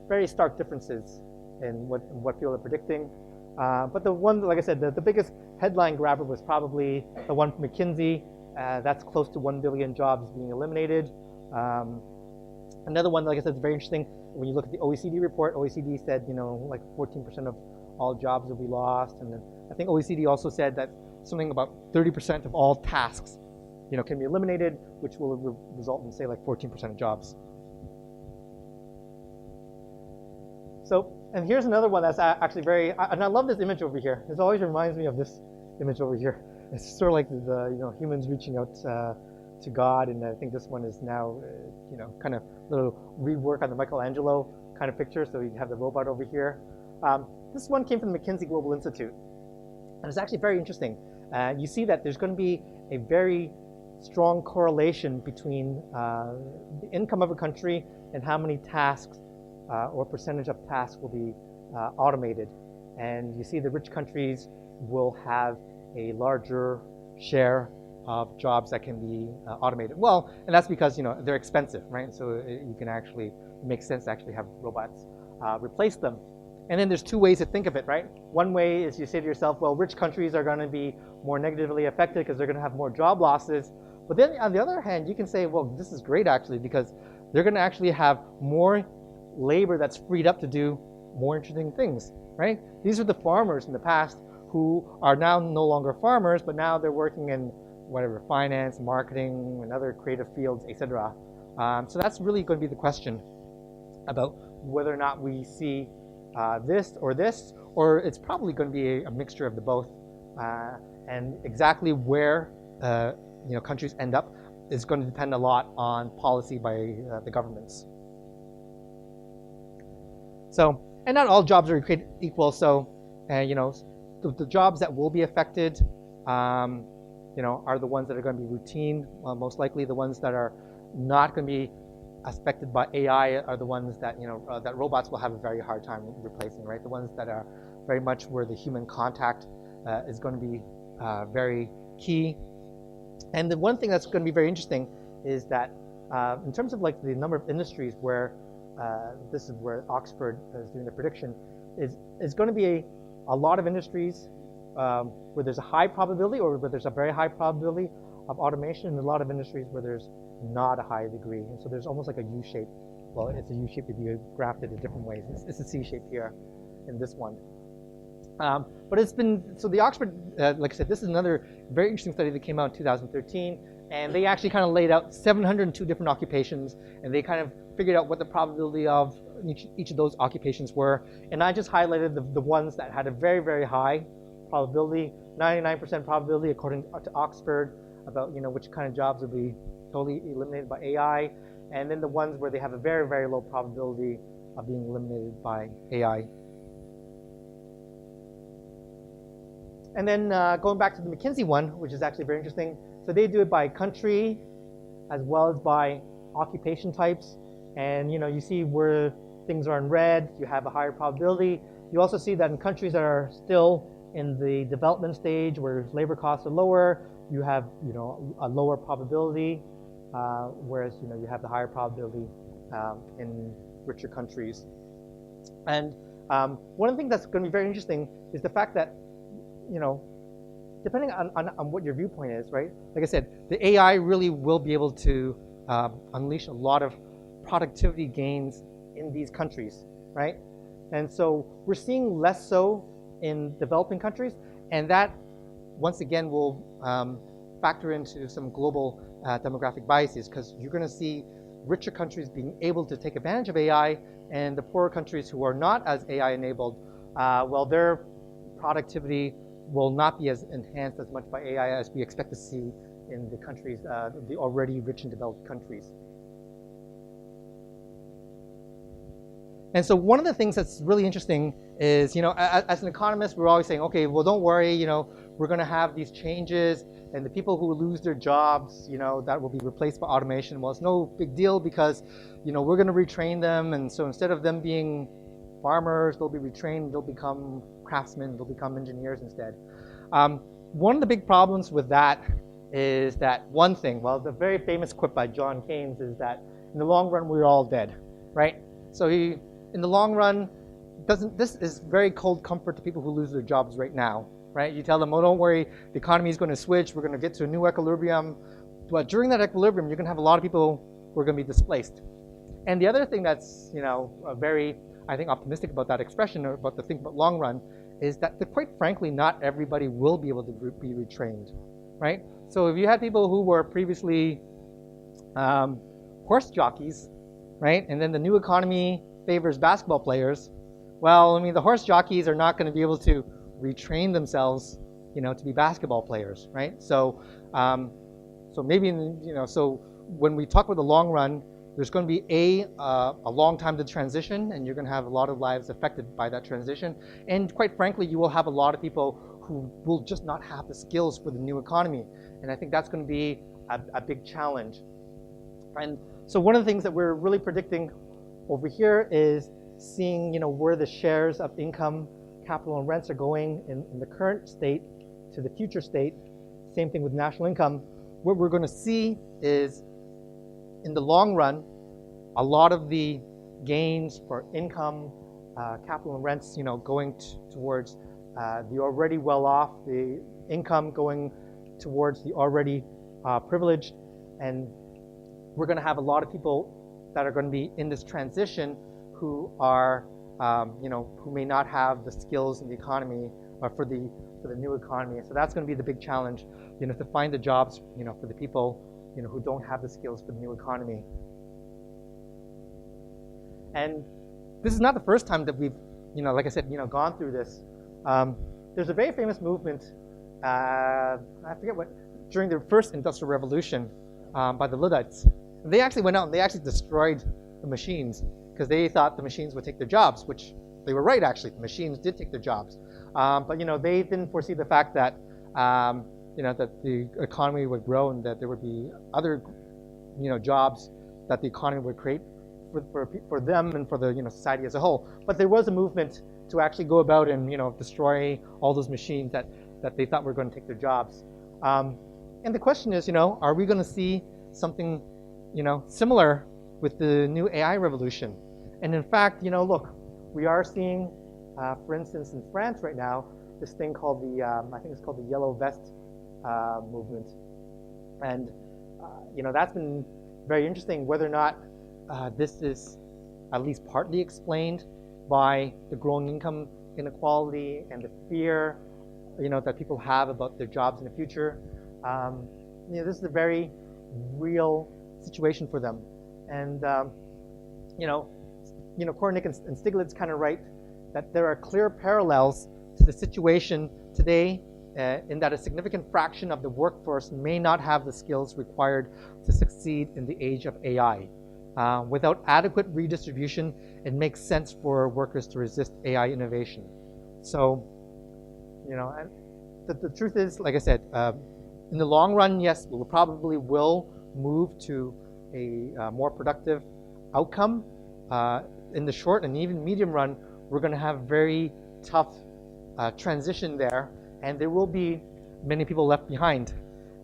very stark differences in what people are predicting. But the one, like I said, the biggest headline grabber was probably the one from McKinsey. That's close to 1 billion jobs being eliminated. Another one, like I said, is very interesting, when you look at the OECD report, OECD said, like 14% of all jobs will be lost. And then I think OECD also said that something about 30% of all tasks, can be eliminated, which will result in, say, like 14% of jobs. So, and here's another one that's actually and I love this image over here. This always reminds me of this image over here. It's sort of like the, humans reaching out to God, and I think this one is now, kind of a little rework on the Michelangelo kind of picture, so you have the robot over here. This one came from the McKinsey Global Institute, and it's actually very interesting. You see that there's going to be a very strong correlation between the income of a country and how many tasks or percentage of tasks will be automated. And you see the rich countries will have a larger share of jobs that can be automated. Well, and that's because they're expensive, right? So you can actually, it makes sense to actually have robots replace them. And then there's two ways to think of it, right? One way is you say to yourself, well, rich countries are going to be more negatively affected because they're going to have more job losses. But then on the other hand, you can say, well, this is great actually, because they're going to actually have more labor that's freed up to do more interesting things, right? These are the farmers in the past who are now no longer farmers, but now they're working in whatever, finance, marketing, and other creative fields, etc. So that's really going to be the question about whether or not we see this, or it's probably going to be a mixture of the both. And exactly where countries end up is going to depend a lot on policy by the governments. So, and not all jobs are created equal. So, the jobs that will be affected, are the ones that are going to be routine. Most likely, the ones that are not going to be affected by AI are the ones that that robots will have a very hard time replacing. Right, the ones that are very much where the human contact is going to be very key. And the one thing that's going to be very interesting is that in terms of like the number of industries where this is where Oxford is doing the prediction, is going to be a lot of industries where there's a high probability or where there's a very high probability of automation, and a lot of industries where there's not a high degree. And so there's almost like a U-shape. Well, it's a U-shape if you graphed it in different ways. It's a C-shape here in this one. But it's been, so the Oxford, like I said, this is another very interesting study that came out in 2013, and they actually kind of laid out 702 different occupations, and they kind of figured out what the probability of each of those occupations were. And I just highlighted the ones that had a very, very high probability, 99% probability according to Oxford, about which kind of jobs would be totally eliminated by AI, and then the ones where they have a very, very low probability of being eliminated by AI. And then going back to the McKinsey one, which is actually very interesting. So they do it by country as well as by occupation types. And you see where things are in red, you have a higher probability. You also see that in countries that are still in the development stage where labor costs are lower, you have a lower probability, whereas you have the higher probability in richer countries. And one of the things that's going to be very interesting is the fact that depending on what your viewpoint is, right? Like I said, the AI really will be able to unleash a lot of productivity gains in these countries, right? And so we're seeing less so in developing countries, and that once again will factor into some global demographic biases, because you're going to see richer countries being able to take advantage of AI, and the poorer countries who are not as AI enabled, well, their productivity will not be as enhanced as much by AI as we expect to see in the countries, the already rich and developed countries. And so one of the things that's really interesting is, as an economist, we're always saying, okay, well, don't worry, we're going to have these changes, and the people who lose their jobs, that will be replaced by automation. Well, it's no big deal because, we're going to retrain them, and so instead of them being farmers, they'll be retrained, they'll become craftsmen, they'll become engineers instead. One of the big problems with that is that one thing, well, the very famous quote by John Keynes is that in the long run, we're all dead, right? So in the long run, this is very cold comfort to people who lose their jobs right now, right? You tell them, oh, don't worry, the economy is going to switch, we're going to get to a new equilibrium. But during that equilibrium, you're going to have a lot of people who are going to be displaced. And the other thing that's, very, I think, optimistic about that expression, or about the think about long run, is that, quite frankly, not everybody will be able to be retrained, right? So if you had people who were previously horse jockeys, right, and then the new economy favors basketball players, well, I mean, the horse jockeys are not going to be able to retrain themselves, to be basketball players, right? So, so maybe, so when we talk about the long run, there's going to be a long time to transition, and you're going to have a lot of lives affected by that transition. And quite frankly, you will have a lot of people who will just not have the skills for the new economy. And I think that's going to be a big challenge. And so one of the things that we're really predicting over here is seeing, where the shares of income, capital, and rents are going in the current state to the future state. Same thing with national income. What we're going to see is, in the long run, a lot of the gains for income, capital, and rents, going towards the already well-off, the income going towards the already privileged, and we're going to have a lot of people that are going to be in this transition who are, who may not have the skills in the economy for the new economy. So that's going to be the big challenge, to find the jobs, for the people, who don't have the skills for the new economy. And this is not the first time that we've, like I said, gone through this. There's a very famous movement, I forget what, during the first Industrial Revolution by the Luddites. They actually went out and they actually destroyed the machines because they thought the machines would take their jobs, which they were right, actually. The machines did take their jobs. But they didn't foresee the fact that that the economy would grow and that there would be other jobs that the economy would create for them and for the society as a whole. But there was a movement to actually go about and destroy all those machines that they thought were going to take their jobs. And the question is, are we going to see something similar with the new AI revolution? And in fact, look, we are seeing, for instance, in France right now, this thing called the, I think it's called the Yellow Vest movement. And, that's been very interesting, whether or not this is at least partly explained by the growing income inequality and the fear, that people have about their jobs in the future. This is a very real situation for them. And, Kornick and Stiglitz kind of write that there are clear parallels to the situation today in that a significant fraction of the workforce may not have the skills required to succeed in the age of AI. Without adequate redistribution, it makes sense for workers to resist AI innovation. So, and the truth is, like I said, in the long run, yes, we probably will move to a more productive outcome. In the short and even medium run, we're going to have very tough transition there, and there will be many people left behind.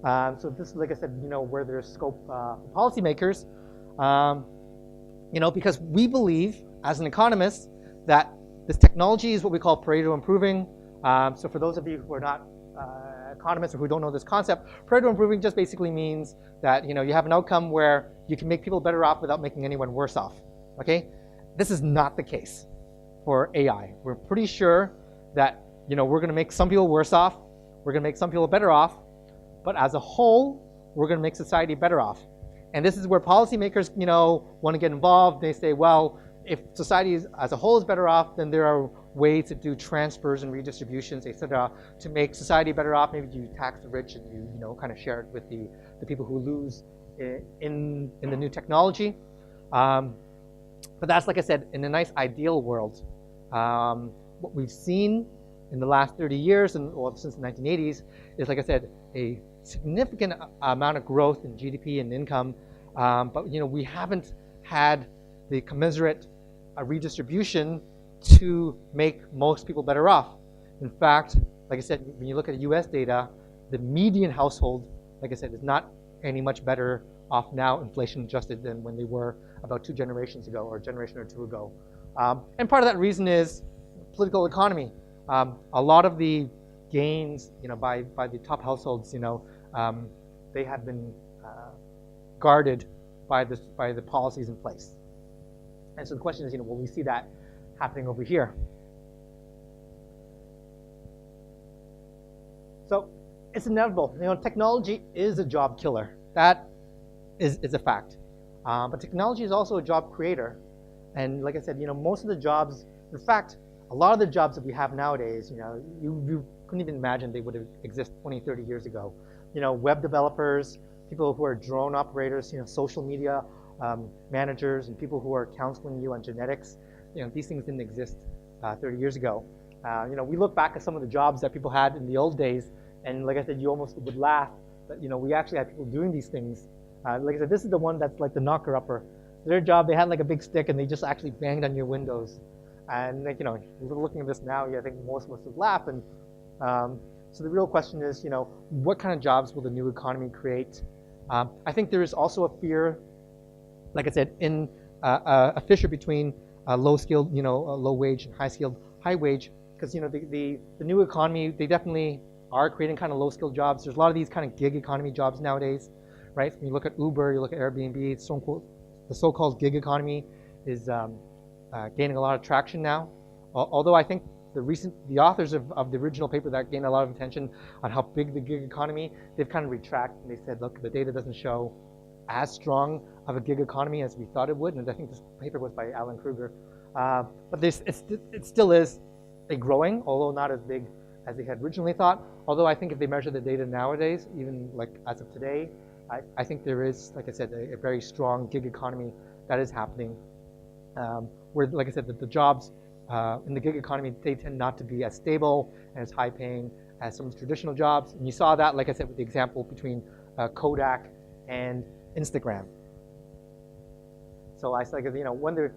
So this is, like I said, where there's scope for policymakers, because we believe, as an economist, that this technology is what we call Pareto Improving. So for those of you who are not economists or who don't know this concept, Pareto Improving just basically means that you have an outcome where you can make people better off without making anyone worse off. Okay, this is not the case for AI. We're pretty sure that we're going to make some people worse off, we're going to make some people better off, but as a whole, we're going to make society better off. And this is where policymakers, want to get involved. They say, well, if society as a whole is better off, then there are ways to do transfers and redistributions, etc., to make society better off. Maybe you tax the rich and you kind of share it with the people who lose in the new technology. But that's, like I said, in a nice ideal world. What we've seen in the last 30 years, or since the 1980s, is, like I said, a significant amount of growth in GDP and income, but we haven't had the commensurate redistribution to make most people better off. In fact, like I said, when you look at US data, the median household, like I said, is not any much better off now, inflation adjusted, than when they were about 2 generations ago, or a generation or 2 ago. And part of that reason is political economy. A lot of the gains, by the top households, they have been guarded by the policies in place. And so the question is, will we see that happening over here? So it's inevitable. Technology is a job killer. That is a fact. But technology is also a job creator. And like I said, most of the jobs, in fact, a lot of the jobs that we have nowadays, you couldn't even imagine they would have exist 20, 30 years ago. Web developers, people who are drone operators, social media managers, and people who are counseling you on genetics. These things didn't exist 30 years ago. We look back at some of the jobs that people had in the old days, and like I said, you almost would laugh. But we actually had people doing these things. Like I said, this is the one that's like the knocker-upper. Their job, they had like a big stick, and they just actually banged on your windows. And looking at this now, I think most of us would laugh. And so the real question is, what kind of jobs will the new economy create? I think there is also a fear, like I said, in a fissure between low-skilled, low-wage, and high-skilled, high-wage, because the new economy, they definitely are creating kind of low-skilled jobs. There's a lot of these kind of gig economy jobs nowadays, right? When you look at Uber, you look at Airbnb, the so-called gig economy is gaining a lot of traction now. Although I think the authors of the original paper that gained a lot of attention on how big the gig economy, they've kind of retracted, and they said, look, the data doesn't show as strong of a gig economy as we thought it would. And I think this paper was by Alan Kruger. But it still is a growing, although not as big as they had originally thought. Although I think if they measure the data nowadays, even like as of today, I think there is, like I said, a very strong gig economy that is happening. Where, like I said, the jobs in the gig economy, they tend not to be as stable and as high paying as some traditional jobs. And you saw that, like I said, with the example between Kodak and Instagram. So I said, one of the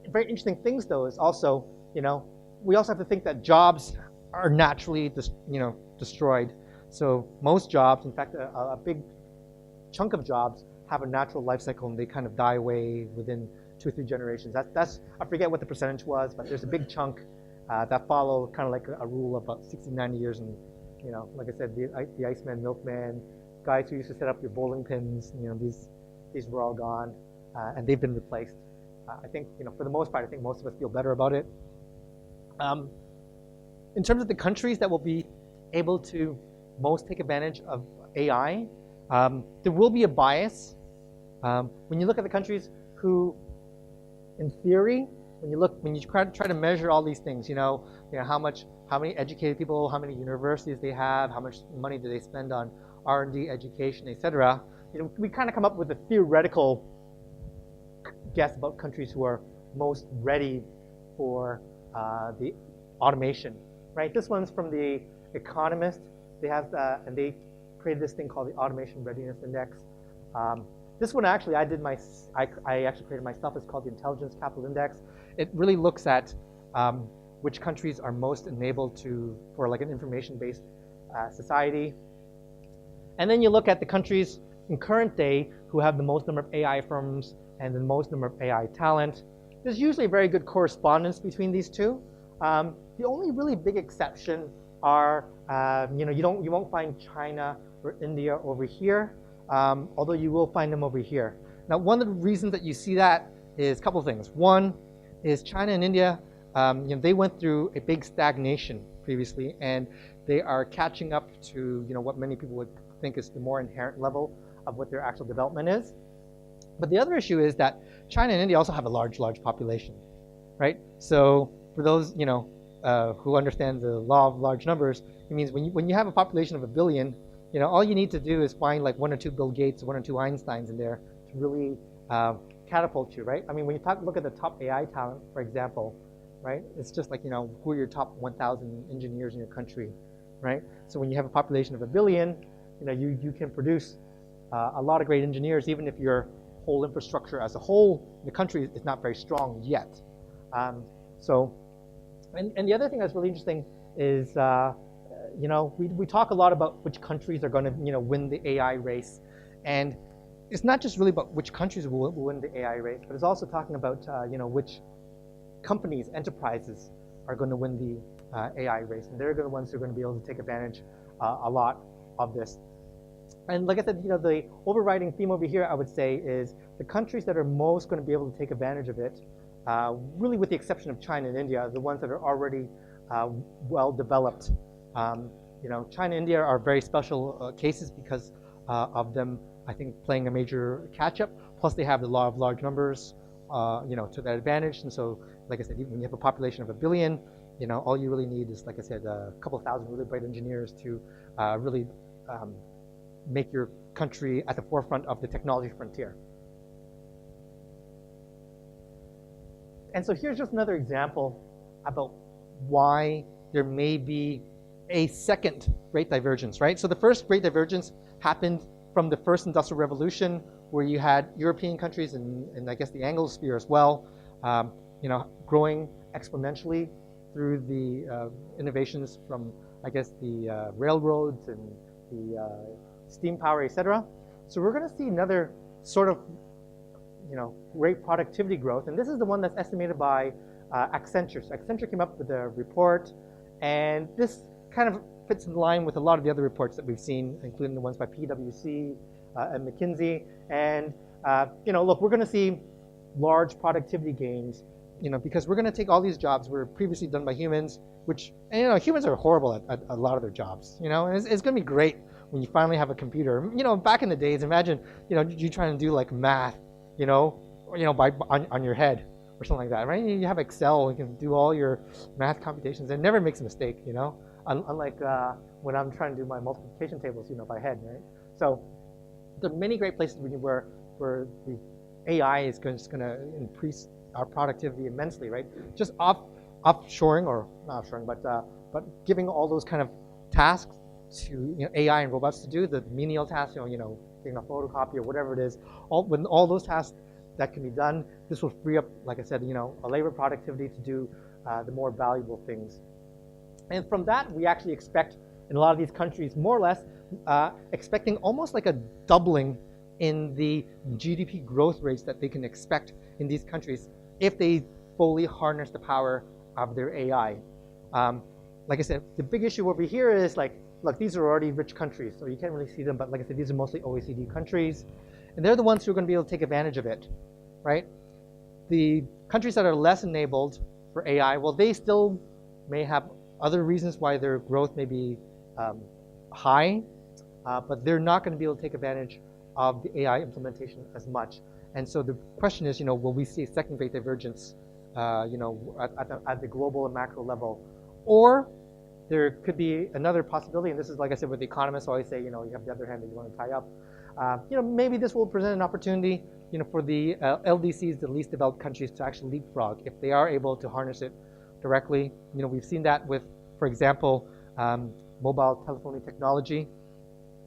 very interesting things, though, is also, we also have to think that jobs are naturally, destroyed. So most jobs, in fact, a big chunk of jobs have a natural life cycle, and they kind of die away within 2 or 3 generations. That's I forget what the percentage was, but there's a big chunk that follow kind of like a rule of about 60, 90 years. And like I said, the Iceman, Milkman, guys who used to set up your bowling pins, these were all gone, and they've been replaced. I think, for the most part, I think most of us feel better about it. In terms of the countries that will be able to most take advantage of AI, there will be a bias. When you look at the countries who, in theory, when you try to measure all these things, how many educated people, how many universities they have, how much money do they spend on R&D, education, etc. We kind of come up with a theoretical guess about countries who are most ready for the automation, right? This one's from the Economist. They have and they created this thing called the Automation Readiness Index. This one actually, I actually created myself. It's called the Intelligence Capital Index. It really looks at which countries are most enabled for like an information-based society. And then you look at the countries in current day who have the most number of AI firms and the most number of AI talent. There's usually a very good correspondence between these two. The only really big exception are, you won't find China or India over here, although you will find them over here. Now, one of the reasons that you see that is a couple of things. One is China and India, they went through a big stagnation previously, and they are catching up to what many people would think is the more inherent level of what their actual development is. But the other issue is that China and India also have a large population, right? So for those who understand the law of large numbers, it means when you have a population of 1 billion, all you need to do is find like 1 or 2 Bill Gates, 1 or 2 Einsteins in there to really catapult you, right? I mean, when you look at the top AI talent, for example, right? It's just like, who are your top 1,000 engineers in your country, right? So when you have a population of 1 billion, you can produce a lot of great engineers, even if your whole infrastructure as a whole in the country is not very strong yet. And the other thing that's really interesting is, we talk a lot about which countries are going to, win the AI race, and it's not just really about which countries will win the AI race, but it's also talking about, which companies, enterprises are going to win the AI race, and they're the ones who are going to be able to take advantage a lot of this. And like I said, the overriding theme over here, I would say, is the countries that are most going to be able to take advantage of it, really with the exception of China and India, are the ones that are already well developed. China and India are very special cases because of them, I think, playing a major catch-up. Plus, they have the law of large numbers, to their advantage. And so, like I said, when you have a population of 1 billion, all you really need is, like I said, a couple thousand really bright engineers to really make your country at the forefront of the technology frontier. And so here's just another example about why there may be a second Great Divergence, right? So the first Great Divergence happened from the first Industrial Revolution, where you had European countries and I guess the Anglosphere as well, growing exponentially through the innovations from, I guess, the railroads and the steam power, etc. So we're going to see another sort of, great productivity growth, and this is the one that's estimated by Accenture. So Accenture came up with a report, and this kind of fits in line with a lot of the other reports that we've seen, including the ones by PwC and McKinsey. And look, we're going to see large productivity gains, because we're going to take all these jobs were previously done by humans, which, humans are horrible at a lot of their jobs, and it's going to be great when you finally have a computer. Back in the days, imagine, you trying to do like math, on your head or something like that, right? You have Excel, you can do all your math computations, and it never makes a mistake, unlike when I'm trying to do my multiplication tables, by head, right? So there are many great places where the AI is just going to increase our productivity immensely, right? Just offshoring, or not offshoring, but giving all those kind of tasks to AI and robots to do, the menial tasks, getting a photocopy or whatever it is, when all those tasks that can be done, this will free up, like I said, a labor productivity to do the more valuable things. And from that, we actually expect in a lot of these countries, more or less, expecting almost like a doubling in the GDP growth rates that they can expect in these countries if they fully harness the power of their AI. Like I said, the big issue over here is look, these are already rich countries, so you can't really see them, but like I said, these are mostly OECD countries, and they're the ones who are going to be able to take advantage of it, right? The countries that are less enabled for AI, well, they still may have other reasons why their growth may be high, but they're not going to be able to take advantage of the AI implementation as much. And so the question is, will we see a second Great Divergence, at the global and macro level? Or there could be another possibility, and this is, like I said, what the economists always say, you have the other hand that you want to tie up. Maybe this will present an opportunity, for the LDCs, the least developed countries, to actually leapfrog if they are able to harness it directly. We've seen that with, for example, mobile telephony technology.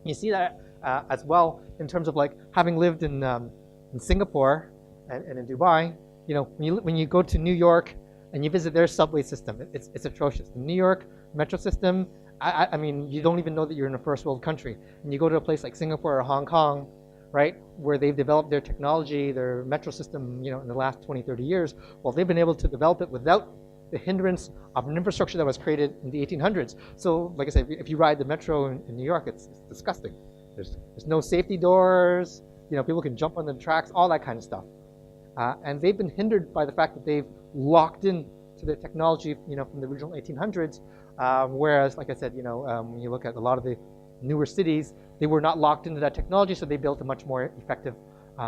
You see that as well in terms of having lived in Singapore and in Dubai. When you go to New York and you visit their subway system, it's atrocious. The New York metro system, I mean, you don't even know that you're in a first world country. And you go to a place like Singapore or Hong Kong, right, where they've developed their technology, their metro system, in the last 20, 30 years. Well, they've been able to develop it without the hindrance of an infrastructure that was created in the 1800s. So, like I said, if you ride the metro in New York, it's disgusting. There's no safety doors. People can jump on the tracks, all that kind of stuff. And they've been hindered by the fact that they've locked in to the technology, from the original 1800s. Whereas, like I said, when you look at a lot of the newer cities, they were not locked into that technology, so they built a much more effective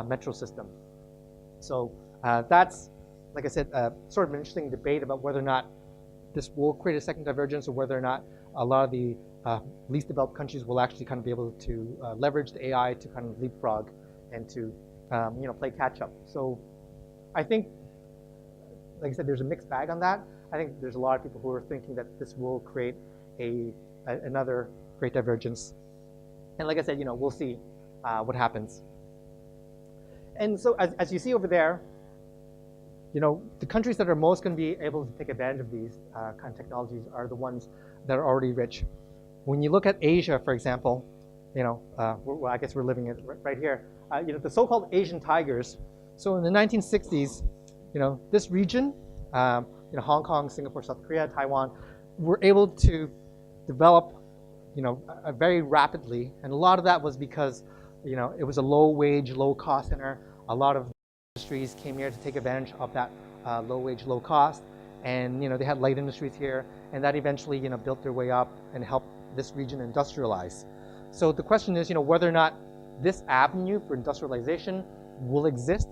metro system. So that's, like I said, sort of an interesting debate about whether or not this will create a second divergence, or whether or not a lot of the least developed countries will actually kind of be able to leverage the AI to kind of leapfrog and to play catch up. So I think, like I said, there's a mixed bag on that. I think there's a lot of people who are thinking that this will create another Great Divergence. And like I said, we'll see what happens. And so as you see over there, the countries that are most going to be able to take advantage of these kind of technologies are the ones that are already rich. When you look at Asia, for example, well, I guess we're living it right here. The so-called Asian tigers. So in the 1960s, this region, Hong Kong, Singapore, South Korea, Taiwan, were able to develop very rapidly, and a lot of that was because, it was a low-wage, low-cost center. A lot of industries came here to take advantage of that low-wage, low-cost, and they had light industries here, and that eventually, built their way up and helped this region industrialize. So the question is, whether or not this avenue for industrialization will exist,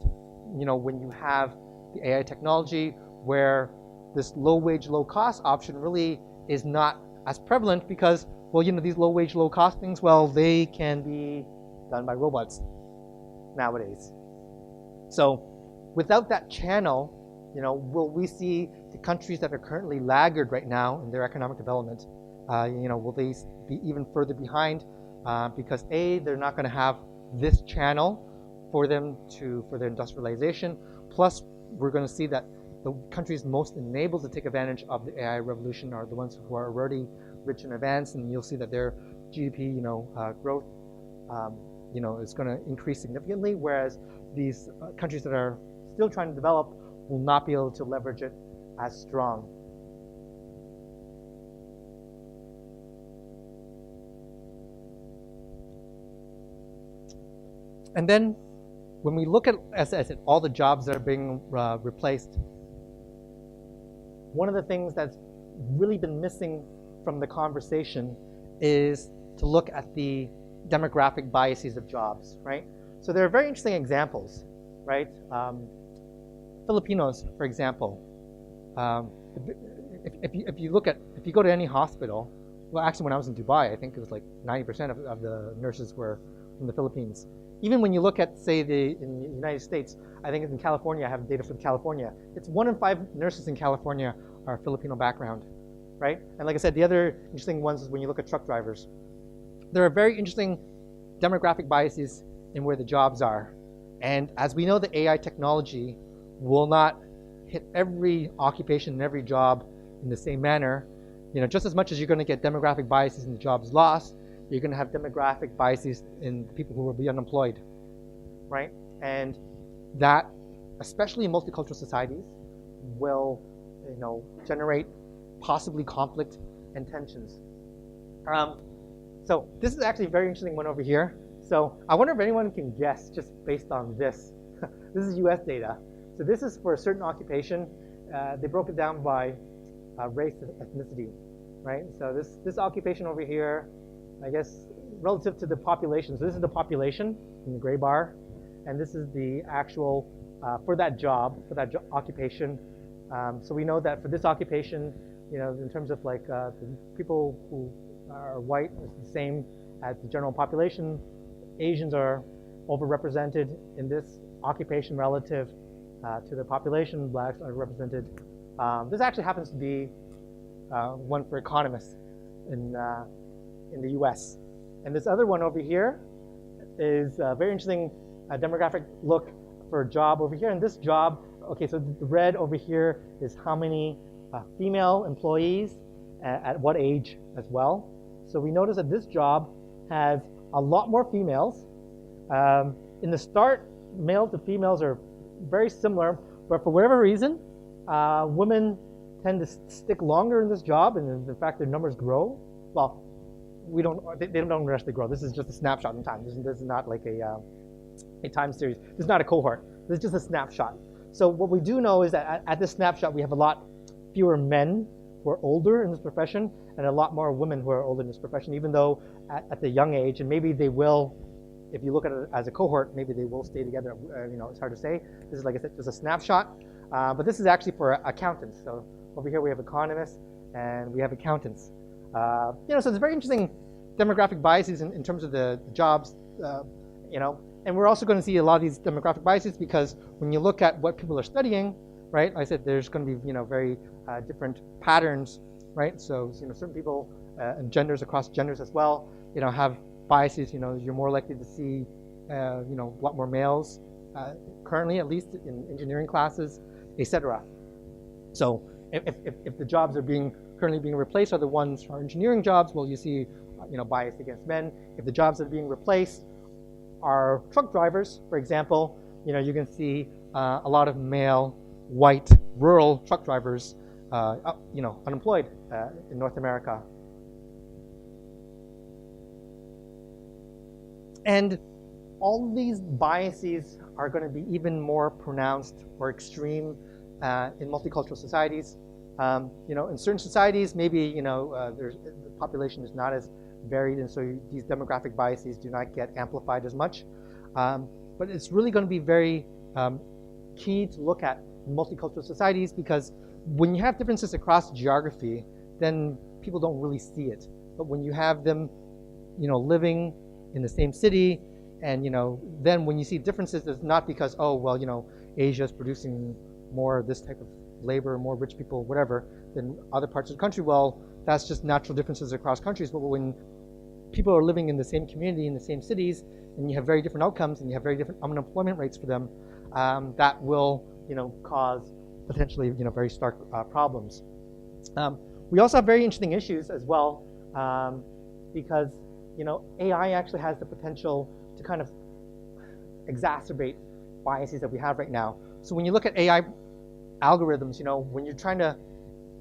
when you have the AI technology where this low-wage, low-cost option really is not as prevalent because, well, these low-wage, low-cost things, well, they can be done by robots nowadays. So without that channel, will we see the countries that are currently laggard right now in their economic development, will they be even further behind? Because A, they're not going to have this channel for them for their industrialization. Plus, we're going to see that the countries most enabled to take advantage of the AI revolution are the ones who are already rich and advanced, and you'll see that their GDP, growth, is going to increase significantly, whereas these countries that are still trying to develop will not be able to leverage it as strong. And then when we look at, as I said, all the jobs that are being replaced, one of the things that's really been missing from the conversation is to look at the demographic biases of jobs, right? So there are very interesting examples, right? Filipinos, for example, if you go to any hospital, well, actually when I was in Dubai, I think it was like 90% of the nurses were from the Philippines. Even when you look at, say, in the United States, I think in California, I have data from California, it's 1 in 5 nurses in California are Filipino background, right? And like I said, the other interesting ones is when you look at truck drivers. There are very interesting demographic biases in where the jobs are. And as we know, the AI technology will not hit every occupation and every job in the same manner. Just as much as you're going to get demographic biases in the jobs lost, you're going to have demographic biases in the people who will be unemployed, right? And that, especially in multicultural societies, will, generate possibly conflict and tensions. So this is actually a very interesting one over here. So I wonder if anyone can guess just based on this. This is US data. So this is for a certain occupation. They broke it down by race and ethnicity, right? So this occupation over here, I guess, relative to the population. So this is the population in the gray bar, and this is the actual, for that job, occupation. So we know that for this occupation, in terms of like the people who are white, it's the same as the general population. Asians are overrepresented in this occupation relative to the population. Blacks are represented. This actually happens to be one for economists in the US. And this other one over here is a very interesting demographic look for a job over here. And this job, okay, so the red over here is how many female employees at what age as well. So we notice that this job has a lot more females. In the start, male to females are very similar, but for whatever reason, women tend to stick longer in this job, and in fact, their numbers grow. Well, they don't necessarily grow. This is just a snapshot in time. This is not like a time series. This is not a cohort. This is just a snapshot. So what we do know is that at this snapshot, we have a lot fewer men who are older in this profession and a lot more women who are older in this profession, even though at the young age, and maybe they will, if you look at it as a cohort, maybe they will stay together. It's hard to say. This is, like I said, just a snapshot. But this is actually for accountants. So over here we have economists and we have accountants. So it's very interesting demographic biases in terms of the jobs, and we're also going to see a lot of these demographic biases because when you look at what people are studying, right? I said there's going to be, very different patterns, right? So, certain people and genders across genders as well, have biases. You're more likely to see, a lot more males currently, at least in engineering classes, etc. So, if the jobs are currently being replaced are the ones for engineering jobs, well, you see, bias against men. If the jobs that are being replaced are truck drivers, for example, you can see a lot of male, white, rural truck drivers, unemployed in North America. And all these biases are going to be even more pronounced or extreme in multicultural societies. In certain societies, maybe the population is not as varied, and so these demographic biases do not get amplified as much. But it's really going to be very key to look at multicultural societies, because when you have differences across geography, then people don't really see it. But when you have them, living in the same city, and then when you see differences, it's not because, oh, well, Asia is producing more of this type of labor, more rich people, whatever, than other parts of the country. Well, that's just natural differences across countries. But when people are living in the same community, in the same cities, and you have very different outcomes, and you have very different unemployment rates for them, that will, cause potentially, very stark problems. We also have very interesting issues as well, because, AI actually has the potential to kind of exacerbate biases that we have right now. So when you look at AI algorithms, when you're trying to,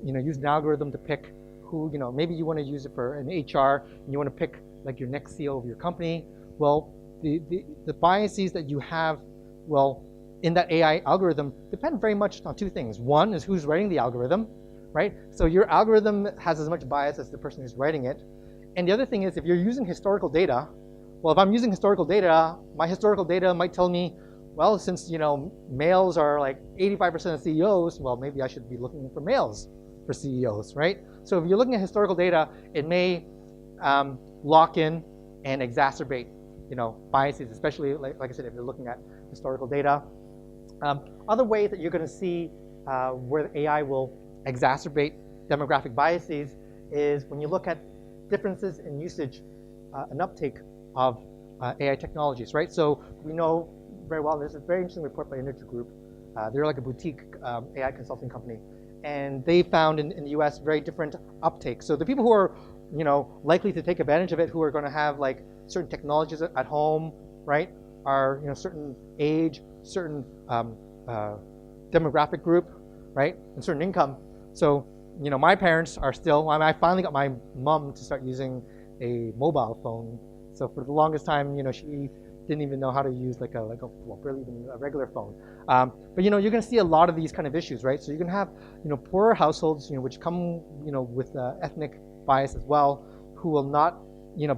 use an algorithm to pick who, maybe you want to use it for an HR, and you want to pick like your next CEO of your company. Well, the biases that you have, well, in that AI algorithm depend very much on two things. One is who's writing the algorithm, right? So your algorithm has as much bias as the person who's writing it. And the other thing is, if you're using historical data, well, if I'm using historical data, my historical data might tell me, well, since males are like 85% of CEOs, well, maybe I should be looking for males for CEOs, right? So if you're looking at historical data, it may lock in and exacerbate, biases, especially like I said, if you're looking at historical data. Other ways that you're going to see where AI will exacerbate demographic biases is when you look at differences in usage and uptake of AI technologies, right? So we know very well, there's a very interesting report by Energy Group. They're like a boutique AI consulting company. And they found in the US very different uptake. So the people who are, likely to take advantage of it, who are going to have like certain technologies at home, right, are, certain age, certain demographic group, right, and certain income. So, my parents are still, I finally got my mom to start using a mobile phone. So for the longest time, she didn't even know how to use well, barely even a regular phone. But you're going to see a lot of these kind of issues, right? So you're going to have, poorer households, which come, with ethnic bias as well, who will not,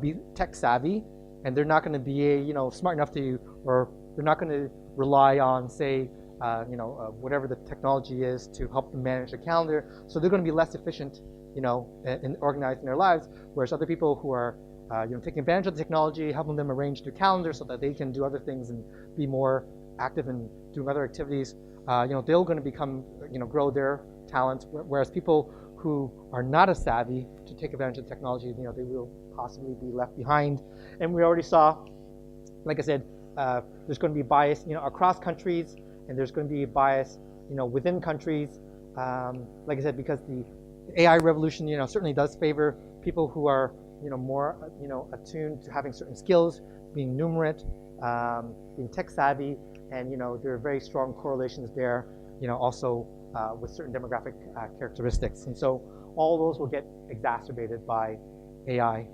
be tech savvy, and they're not going to be, smart enough to, or they're not going to rely on, say, whatever the technology is to help them manage their calendar. So they're going to be less efficient, in organizing their lives. Whereas other people who are, taking advantage of the technology, helping them arrange their calendar so that they can do other things and be more active in doing other activities, they're going to become, grow their talents. Whereas people who are not as savvy to take advantage of the technology, they will possibly be left behind. And we already saw, like I said, there's going to be bias, across countries, and there's going to be bias, within countries. Like I said, because the AI revolution, certainly does favor people who are, more, attuned to having certain skills, being numerate, being tech savvy, and there are very strong correlations there, also with certain demographic characteristics. And so all those will get exacerbated by AI.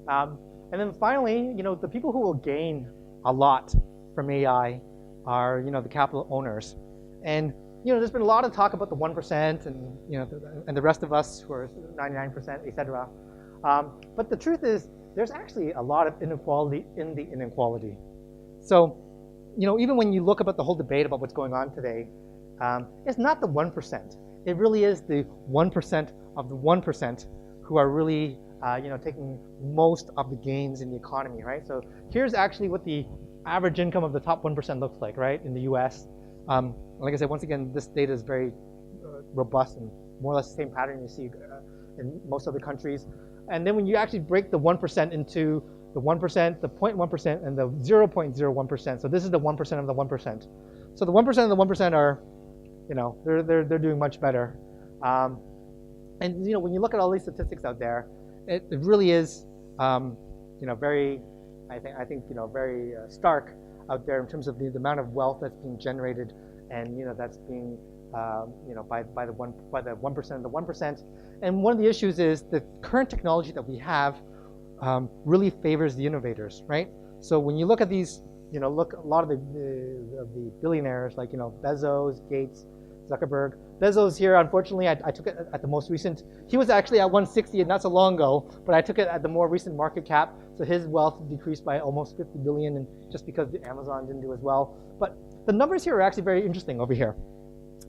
And then finally, the people who will gain a lot from AI are, the capital owners. And, there's been a lot of talk about the 1% and, and the rest of us who are 99%, et cetera. But the truth is, there's actually a lot of inequality in the inequality. So, even when you look about the whole debate about what's going on today, it's not the 1%. It really is the 1% of the 1% who are really, taking most of the gains in the economy, right? So here's actually what the average income of the top 1% looks like, right, in the US. Like I said, once again, this data is very robust and more or less the same pattern you see in most other countries. And then when you actually break the 1% into the 1%, the 0.1%, and the 0.01%, so this is the 1% of the 1%. So the 1% of the 1% are, they're doing much better. And when you look at all these statistics out there, it really is, very, I think, very stark out there in terms of the amount of wealth that's being generated, and that's being, by the 1% of the 1%. And one of the issues is the current technology that we have really favors the innovators, right? So when you look at these, look a lot of the billionaires like Bezos, Gates, Zuckerberg. Bezos here, unfortunately, I took it at the most recent. He was actually at 160 not so long ago, but I took it at the more recent market cap. So his wealth decreased by almost 50 billion, and just because Amazon didn't do as well. But the numbers here are actually very interesting over here.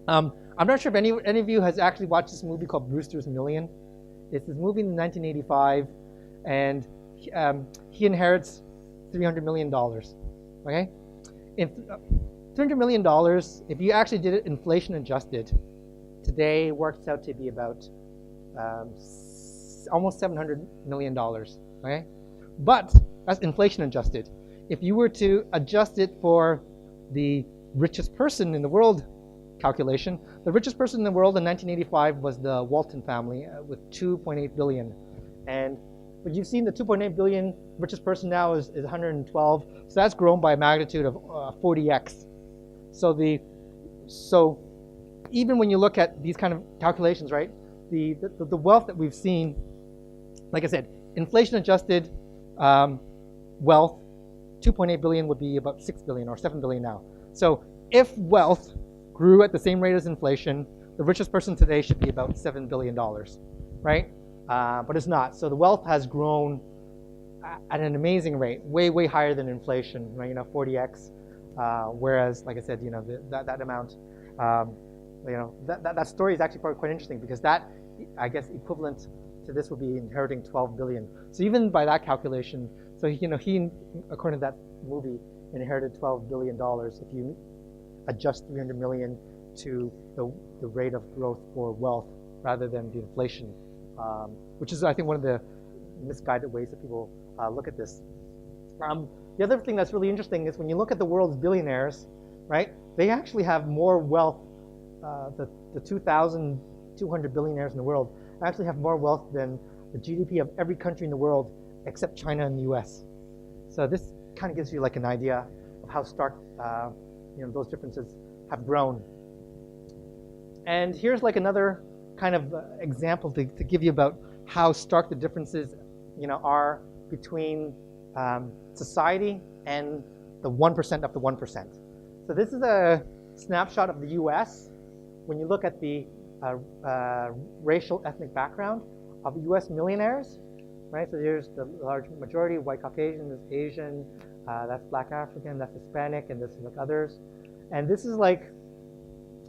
I'm not sure if any of you has actually watched this movie called Brewster's Million. It's this movie in 1985, and he inherits $300 million. Okay, $300 million, if you actually did it inflation adjusted, today works out to be about almost $700 million. Okay, but that's inflation adjusted. If you were to adjust it for the richest person in the world calculation, the richest person in the world in 1985 was the Walton family with 2.8 billion. But you've seen the 2.8 billion richest person now is 112. So that's grown by a magnitude of 40x. So even when you look at these kind of calculations, right, the wealth that we've seen, like I said, inflation adjusted wealth, 2.8 billion would be about 6 billion or 7 billion now. So if wealth grew at the same rate as inflation, the richest person today should be about $7 billion, right? But it's not. So the wealth has grown at an amazing rate, way higher than inflation, right? 40x. Whereas, like I said, that amount, that story is actually quite interesting, because that, I guess, equivalent to this would be inheriting 12 billion. So even by that calculation, so he, according to that movie, inherited $12 billion. If you adjust 300 million to the rate of growth for wealth rather than the inflation, which is, I think, one of the misguided ways that people look at this. The other thing that's really interesting is when you look at the world's billionaires, right? They actually have more wealth. The 2,200 billionaires in the world actually have more wealth than the GDP of every country in the world except China and the US. So this kind of gives you like an idea of how stark those differences have grown. And here's like another kind of example to give you about how stark the differences are between society and the 1% of the 1%. So this is a snapshot of the US. When you look at the racial ethnic background of US millionaires, right? So there's the large majority, white Caucasian, there's Asian, that's Black African, that's Hispanic, and this is like others. And this is like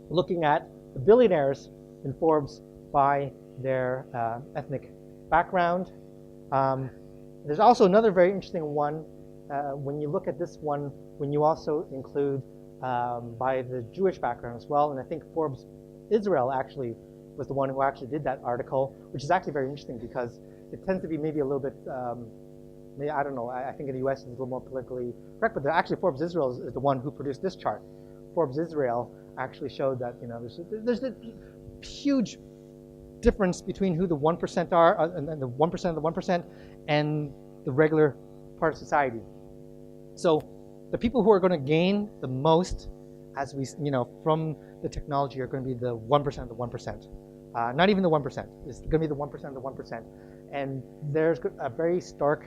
looking at the billionaires in Forbes by their ethnic background. There's also another very interesting one when you look at this one, when you also include by the Jewish background as well. And I think Forbes Israel actually was the one who actually did that article, which is actually very interesting because it tends to be maybe a little bit, maybe, I don't know, I think in the US it's a little more politically correct, but actually Forbes Israel is the one who produced this chart. Forbes Israel actually showed that there's a huge difference between who the 1% are and the 1% of the 1% and the regular part of society. So the people who are going to gain the most, as we from the technology, are going to be the 1% of the 1%. Not even the 1%. It's going to be the 1% of the 1%. And there's a very stark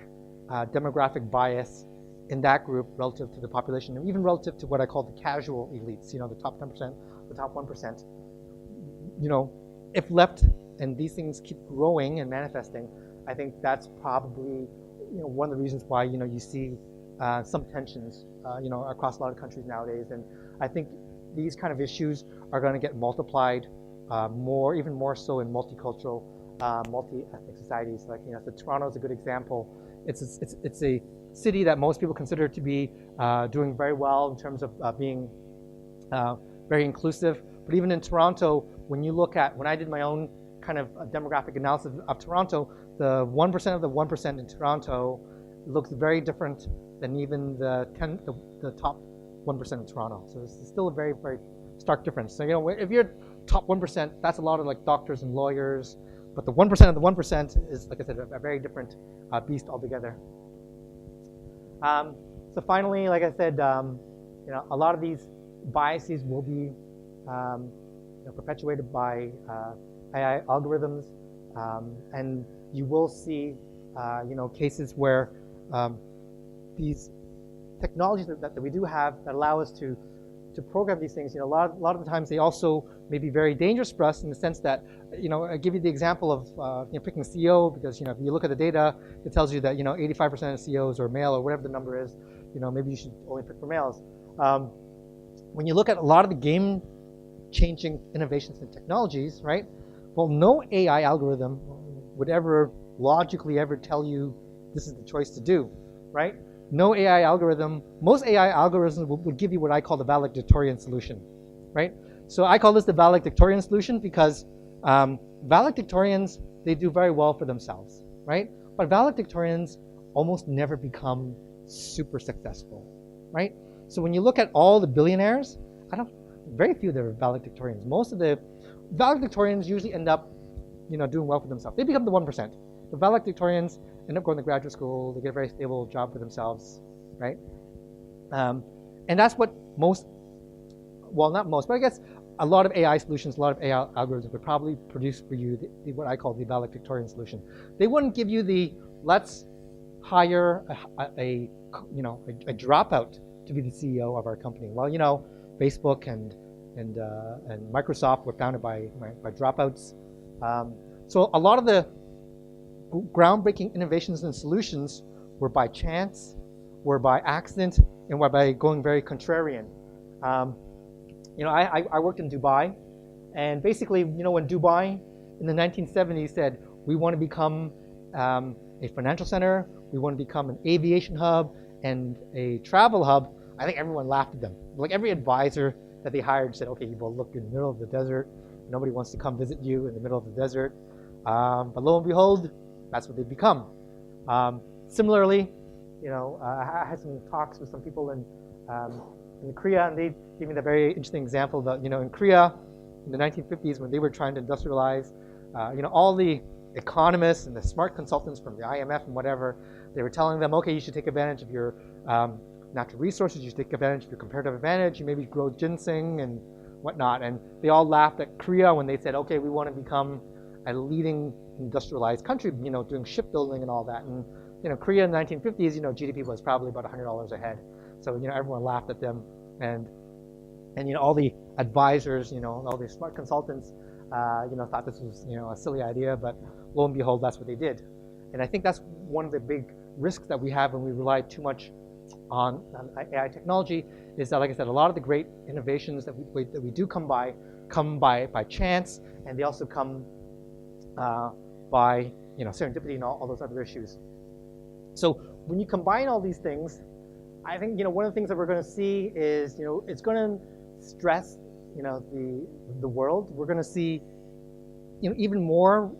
demographic bias in that group relative to the population, and even relative to what I call the casual elites, the top 10%, the top 1%. If left and these things keep growing and manifesting, I think that's probably one of the reasons why you see some tensions across a lot of countries nowadays. And I think these kind of issues are going to get multiplied even more so in multicultural, multi-ethnic societies. Like so Toronto is a good example. It's a city that most people consider to be doing very well in terms of being very inclusive. But even in Toronto, when I did my own kind of demographic analysis of Toronto, the 1% of the 1% in Toronto looks very different than even the top 1% in Toronto. So it's still a very, very stark difference. So if you're top 1%, that's a lot of like doctors and lawyers. But the 1% of the 1% is, like I said, a very different beast altogether. So finally, like I said, a lot of these biases will be perpetuated by AI algorithms, and you will see cases where these technologies that we do have that allow us to program these things, a lot of the times they also may be very dangerous for us in the sense that, I give you the example of picking CEO, because if you look at the data, it tells you that 85% of CEOs are male, or whatever the number is. Maybe you should only pick for males. When you look at a lot of the game-changing innovations in technologies, right? Well, no AI algorithm would ever logically ever tell you this is the choice to do, right? No AI algorithm, most AI algorithms would give you what I call the valedictorian solution, right? So I call this the valedictorian solution because valedictorians, they do very well for themselves, right? But valedictorians almost never become super successful, right? So when you look at all the billionaires, very few of them are valedictorians. Most of the valedictorians usually end up, doing well for themselves. They become the 1%. The valedictorians end up going to graduate school, they get a very stable job for themselves, right? And that's what not most, but I guess a lot of AI solutions, a lot of AI algorithms would probably produce for you what I call the valedictorian solution. They wouldn't give you the let's hire a dropout to be the CEO of our company. Well, Facebook and Microsoft were founded by dropouts. So a lot of the groundbreaking innovations and solutions were by chance, were by accident, and were by going very contrarian. I worked in Dubai, and basically, when Dubai in the 1970s said, we want to become a financial center, we want to become an aviation hub and a travel hub, I think everyone laughed at them. Like every advisor that they hired said, okay, well, look, you're in the middle of the desert. Nobody wants to come visit you in the middle of the desert. But lo and behold, that's what they've become. Similarly, I had some talks with some people in Korea, and they gave me the very interesting example that, in Korea, in the 1950s, when they were trying to industrialize, all the economists and the smart consultants from the IMF and whatever, they were telling them, okay, you should take advantage of your natural resources, you should take advantage of your comparative advantage, you maybe grow ginseng and whatnot. And they all laughed at Korea when they said, okay, we want to become a leading industrialized country, doing shipbuilding and all that. And, Korea in the 1950s, GDP was probably about $100 a head. So, everyone laughed at them. And all the advisors, all the smart consultants, thought this was, a silly idea, but lo and behold, that's what they did. And I think that's one of the big risks that we have when we rely too much on AI technology, is that, like I said, a lot of the great innovations that we do come by chance, and they also come by serendipity and all those other issues. So when you combine all these things, I think one of the things that we're going to see is it's going to stress the world. We're going to see even more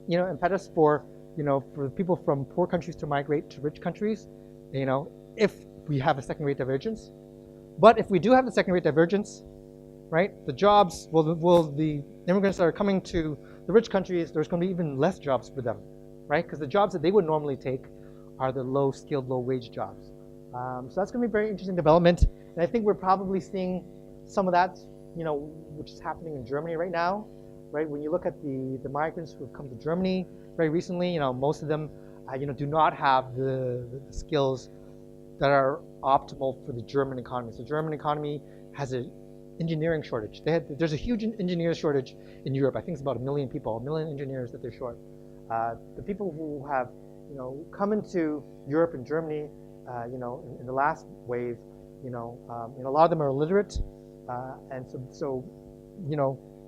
impetus for people from poor countries to migrate to rich countries. If we have a second-rate divergence, but if we do have the second-rate divergence, right, the jobs the immigrants that are coming to the rich countries, there's going to be even less jobs for them, right? Because the jobs that they would normally take are the low-skilled, low-wage jobs. So that's going to be a very interesting development, and I think we're probably seeing some of that, which is happening in Germany right now, right? When you look at the migrants who have come to Germany very recently, most of them, do not have the skills that are optimal for the German economy. So the German economy has an engineering shortage. There's a huge engineer shortage in Europe. I think it's about 1 million people, 1 million engineers that they're short. The people who have, come into Europe and Germany, in the last wave, a lot of them are illiterate, and so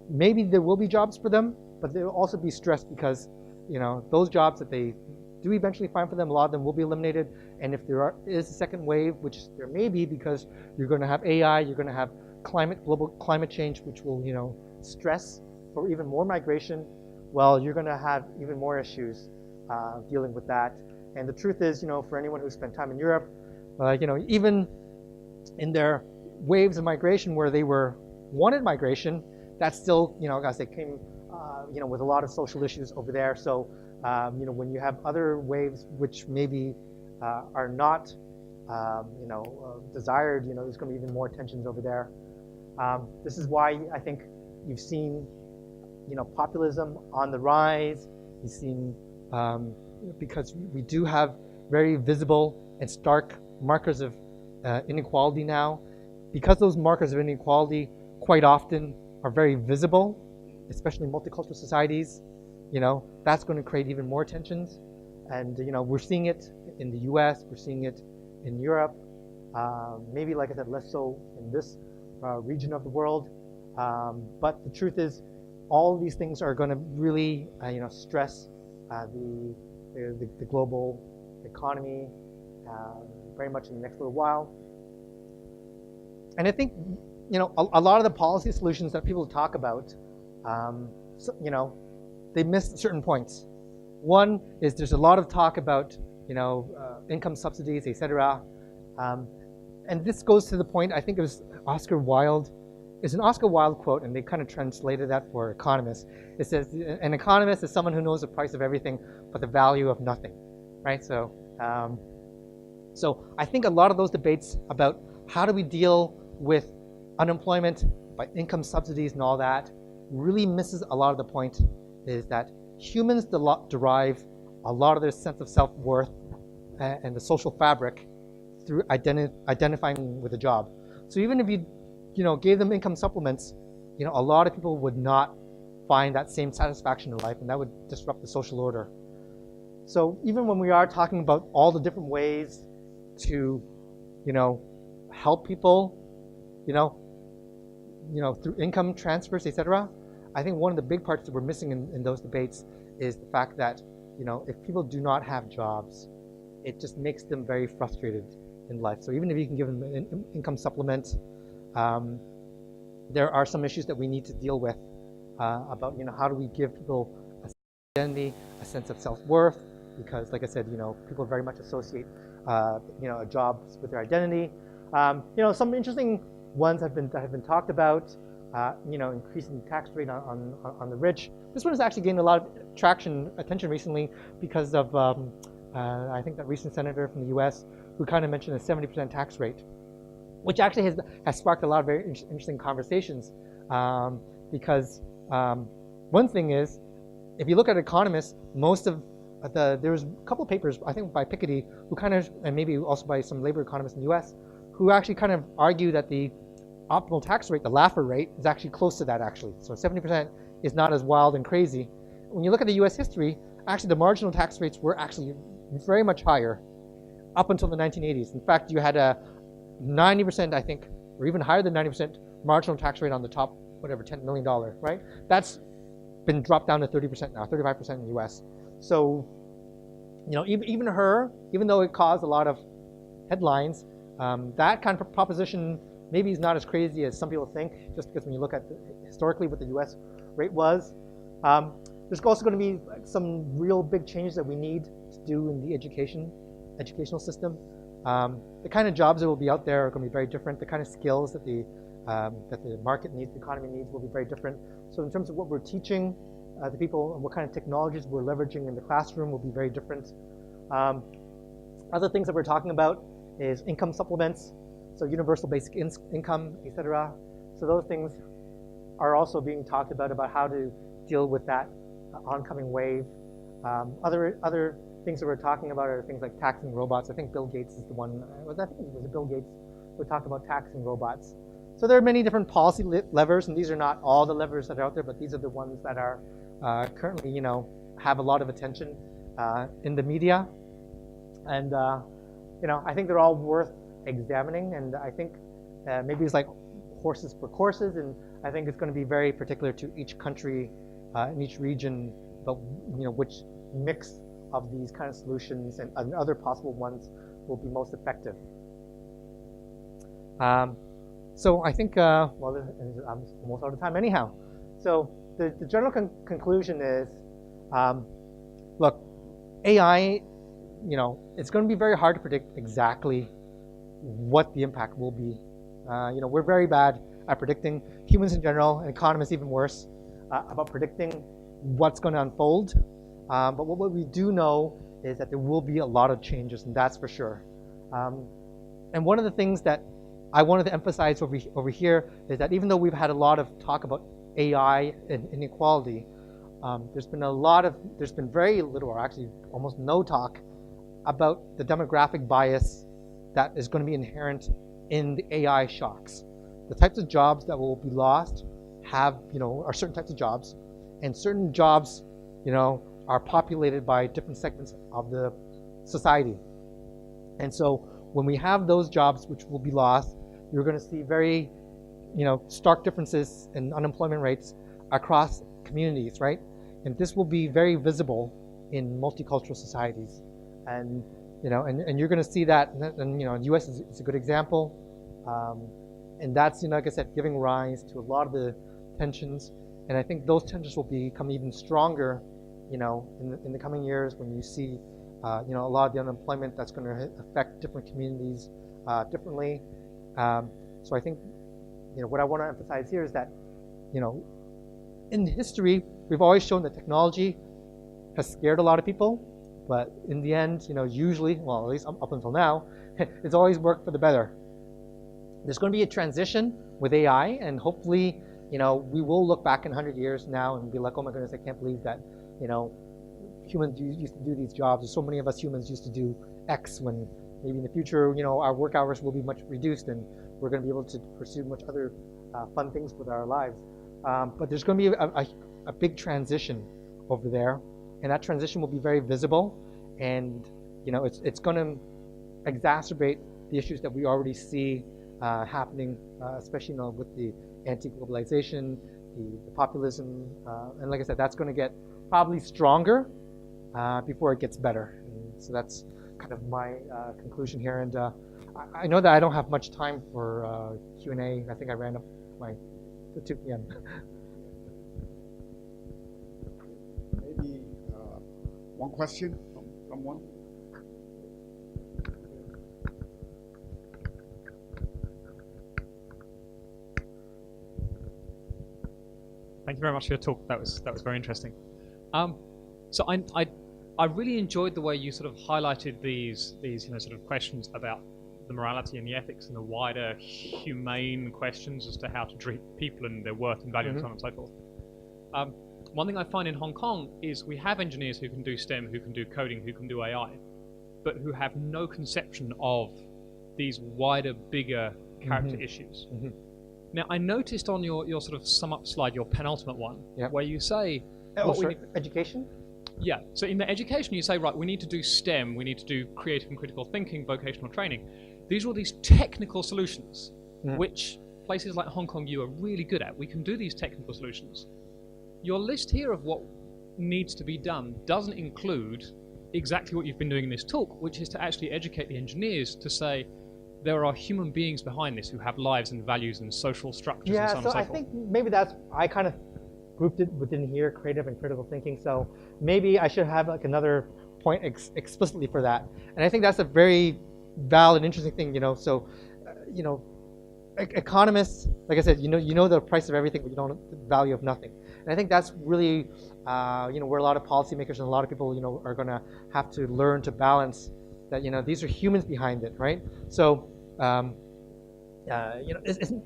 maybe there will be jobs for them, but they will also be stressed because, those jobs that they do eventually find for them, a lot of them will be eliminated. And if there is a second wave, which there may be, because you're going to have AI, you're going to have global climate change, which will, stress for even more migration, well, you're going to have even more issues dealing with that. And the truth is, for anyone who spent time in Europe, even in their waves of migration where they wanted migration, that's still, as they came, with a lot of social issues over there. So, when you have other waves which maybe are not, desired, there's going to be even more tensions over there. This is why I think you've seen, populism on the rise. You've seen, because we do have very visible and stark markers of inequality now. Because those markers of inequality quite often are very visible, especially in multicultural societies, that's going to create even more tensions. And we're seeing it in the US, we're seeing it in Europe, maybe, like I said, less so in this region of the world. But the truth is, all of these things are going to really, stress the global economy very much in the next little while. And I think, a lot of the policy solutions that people talk about, they miss certain points. One is there's a lot of talk about, income subsidies, etc. And this goes to the point, I think it was Oscar Wilde. It's an Oscar Wilde quote, and they kind of translated that for economists. It says, an economist is someone who knows the price of everything but the value of nothing, right? So I think a lot of those debates about how do we deal with unemployment by income subsidies and all that really misses a lot of the point, is that humans derive a lot of their sense of self-worth and the social fabric through identifying with a job. So even if you gave them income supplements, a lot of people would not find that same satisfaction in life, and that would disrupt the social order. So even when we are talking about all the different ways to, help people, through income transfers, etc., I think one of the big parts that we're missing in those debates is the fact that, if people do not have jobs, it just makes them very frustrated in life. So even if you can give them an income supplement, there are some issues that we need to deal with about, how do we give people a sense of identity, a sense of self-worth, because, like I said, people very much associate, jobs with their identity. Some interesting ones that have been talked about. Increasing the tax rate on the rich. This one has actually gained a lot of attention recently because of, I think, that recent senator from the US who kind of mentioned a 70% tax rate, which actually has sparked a lot of very interesting conversations. Because one thing is, if you look at economists, there was a couple of papers, I think by Piketty, who kind of, and maybe also by some labor economists in the US, who actually kind of argue that the optimal tax rate, the Laffer rate, is actually close to that actually. So 70% is not as wild and crazy. When you look at the US history, actually the marginal tax rates were actually very much higher up until the 1980s. In fact, you had a 90%, I think, or even higher than 90% marginal tax rate on the top, whatever, $10 million, right? That's been dropped down to 30% now, 35% in the US. So, even though it caused a lot of headlines, that kind of proposition maybe is not as crazy as some people think, just because when you look at historically what the US rate was. There's also going to be some real big changes that we need to do in the educational system. The kind of jobs that will be out there are going to be very different. The kind of skills that the market needs, the economy needs, will be very different. So in terms of what we're teaching the people and what kind of technologies we're leveraging in the classroom will be very different. Other things that we're talking about is income supplements, so universal basic income, etc. So those things are also being talked about how to deal with that oncoming wave. Other things that we're talking about are things like taxing robots. I think Bill Gates is the one. I think it was Bill Gates who talked about taxing robots. So there are many different policy levers, and these are not all the levers that are out there, but these are the ones that are currently, have a lot of attention in the media. And I think they're all worth examining, and I think maybe it's like horses for courses, and I think it's going to be very particular to each country in each region, but which mix of these kind of solutions and other possible ones will be most effective. So I think, well, I'm almost out of time anyhow. So the general conclusion is, look, AI, it's going to be very hard to predict exactly what the impact will be. We're very bad at predicting, humans in general, and economists even worse, about predicting what's going to unfold. But what we do know is that there will be a lot of changes, and that's for sure. And one of the things that I wanted to emphasize over here is that even though we've had a lot of talk about AI and inequality, there's been very little, or actually almost no talk about the demographic bias that is going to be inherent in the AI shocks. The types of jobs that will be lost are certain types of jobs, and certain jobs, are populated by different segments of the society. And so when we have those jobs which will be lost, you're going to see very, stark differences in unemployment rates across communities, right? And this will be very visible in multicultural societies. And, and you're going to see that, and the U.S. is a good example. And that's, like I said, giving rise to a lot of the tensions. And I think those tensions will become even stronger, in the coming years when you see, a lot of the unemployment that's going to affect different communities differently. So I think, what I want to emphasize here is that, in history, we've always shown that technology has scared a lot of people, but in the end, usually, well, at least up until now, it's always worked for the better. There's going to be a transition with AI, and hopefully, we will look back in 100 years now and be like, oh my goodness, I can't believe that, humans used to do these jobs. There's so many of us humans used to do X, when maybe in the future, our work hours will be much reduced and we're going to be able to pursue much other fun things with our lives. But there's going to be a big transition over there, and that transition will be very visible, and it's going to exacerbate the issues that we already see happening, especially with the anti-globalization, the populism, and like I said, that's going to get probably stronger before it gets better. And so that's kind of my conclusion here. And I know that I don't have much time for Q&A. I think I ran up the 2 p.m. Maybe one question from someone. Thank you very much for your talk. That was very interesting. So I really enjoyed the way you sort of highlighted these sort of questions about the morality and the ethics and the wider humane questions as to how to treat people and their worth and value and so on and so forth. One thing I find in Hong Kong is we have engineers who can do STEM, who can do coding, who can do AI, but who have no conception of these wider, bigger character issues. Now, I noticed on your sort of sum up slide, your penultimate one, where you say... education? Yeah, so in the education you say, right, we need to do STEM, we need to do creative and critical thinking, vocational training. These are all these technical solutions, which places like Hong Kong U are really good at. We can do these technical solutions. Your list here of what needs to be done doesn't include exactly what you've been doing in this talk, which is to actually educate the engineers to say, there are human beings behind this who have lives and values and social structures and so on and so forth. I think maybe I kind of grouped it within here, creative and critical thinking. So maybe I should have like another point explicitly for that. And I think that's a very valid, interesting thing, So, economists, like I said, you know the price of everything, but you don't know the value of nothing. And I think that's really, where a lot of policymakers and a lot of people, are going to have to learn to balance that, these are humans behind it, right? So,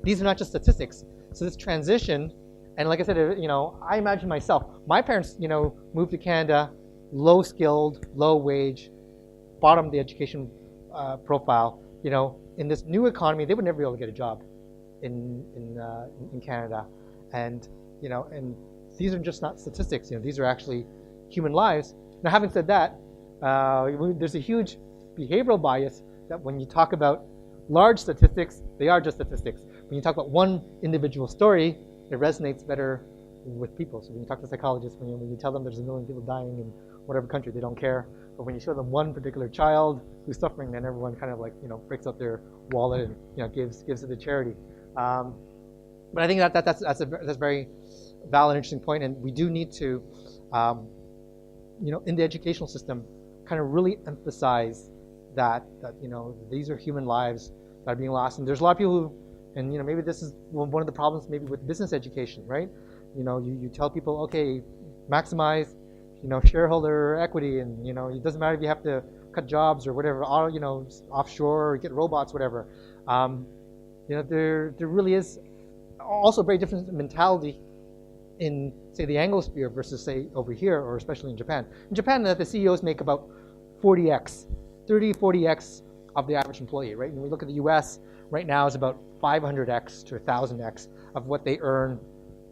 these are not just statistics. So this transition, and like I said, I imagine myself, my parents, moved to Canada, low skilled, low wage, bottom of the education profile. In this new economy, they would never be able to get a job in Canada, and and these are just not statistics. These are actually human lives. Now, having said that, there's a huge behavioral bias that when you talk about large statistics, they are just statistics. When you talk about one individual story, it resonates better with people. So when you talk to psychologists, when you tell them there's 1 million people dying in whatever country, they don't care. But when you show them one particular child who's suffering, then everyone kind of breaks out their wallet and gives it to charity. But I think that's a very valid, interesting point, and we do need to, in the educational system, kind of really emphasize that these are human lives that are being lost. And there's a lot of people who, and maybe this is one of the problems maybe with business education, right? You tell people, okay, maximize shareholder equity, and it doesn't matter if you have to cut jobs or whatever, offshore or get robots, whatever. There really is also a very different mentality in, say, the Anglosphere versus, say, over here, or especially in Japan. In Japan, the CEOs make about 40x, 30, 40x of the average employee, right? And when we look at the US, right now is about 500x to 1,000x of what they earn,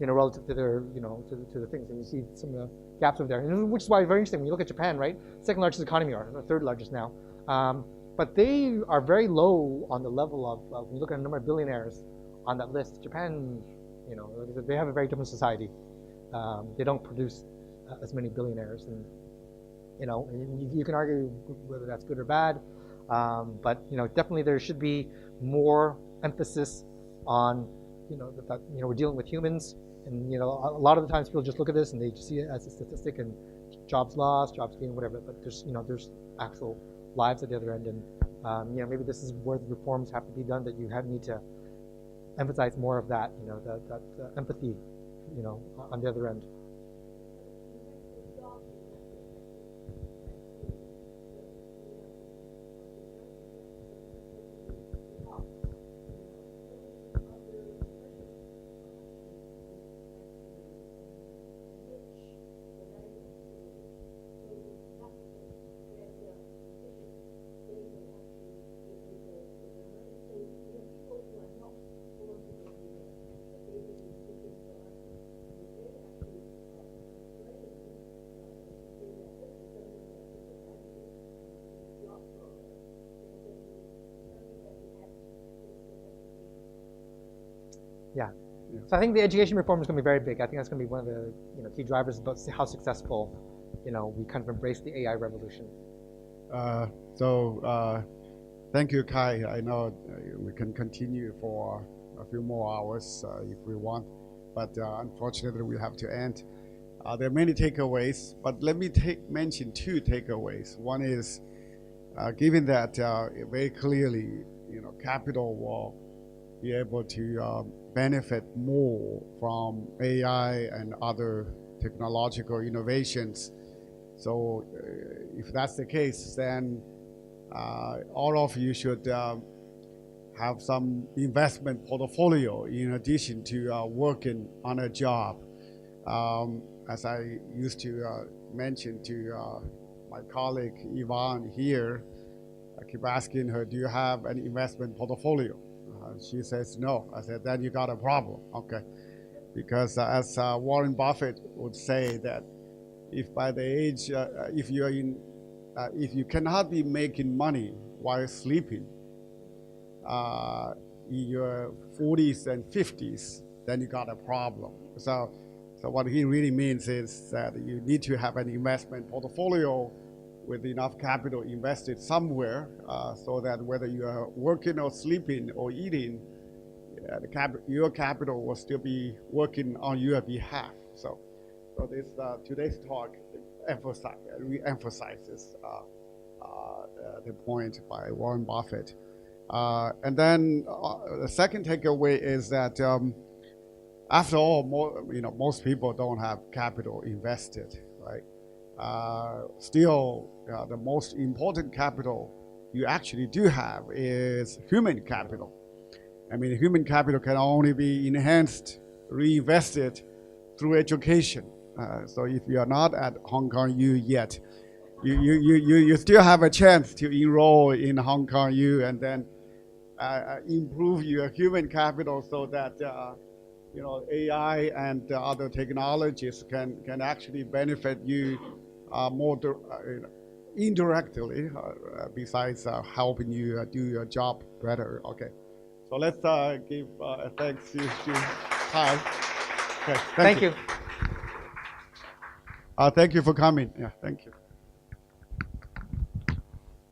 relative to their, to the things. And you see some of the gaps over there, and which is why it's very interesting when you look at Japan, right? Second largest economy, or the third largest now. But they are very low on the level of, when you look at the number of billionaires on that list. Japan, they have a very different society. They don't produce as many billionaires, and you can argue whether that's good or bad. But definitely there should be more emphasis on that we're dealing with humans, and a lot of the times people just look at this and they just see it as a statistic and jobs lost, jobs gained, whatever. But there's there's actual lives at the other end, and maybe this is where the reforms have to be done, that you need to emphasize more of that, that empathy, on the other end. Yeah. So I think the education reform is going to be very big. I think that's going to be one of the key drivers about how successful we kind of embrace the AI revolution. Thank you, Kai. I know we can continue for a few more hours if we want, but unfortunately we have to end. There are many takeaways, but let me mention two takeaways. One is, given that very clearly, capital will be able to benefit more from AI and other technological innovations. So if that's the case, then all of you should have some investment portfolio in addition to working on a job. As I used to mention to my colleague Yvonne here, I keep asking her, do you have an investment portfolio? She says no. I said, then you got a problem, okay? Because as Warren Buffett would say, that if by the age, if you cannot be making money while sleeping in your 40s and 50s, then you got a problem. So what he really means is that you need to have an investment portfolio with enough capital invested somewhere, so that whether you are working or sleeping or eating, your capital will still working on your behalf. So this today's talk re-emphasizes the point by Warren Buffett. And then the second takeaway is that after all, most people don't have capital invested, right? Still, the most important capital you actually do have is human capital. I mean, human capital can only be enhanced, reinvested through education. So if you are not at Hong Kong U yet, you still have a chance to enroll in Hong Kong U and then improve your human capital so that AI and other technologies can actually benefit you more indirectly, besides helping you do your job better. Okay, so let's give thanks to Kai. Okay, thank you. Thank you for coming. Yeah, thank you.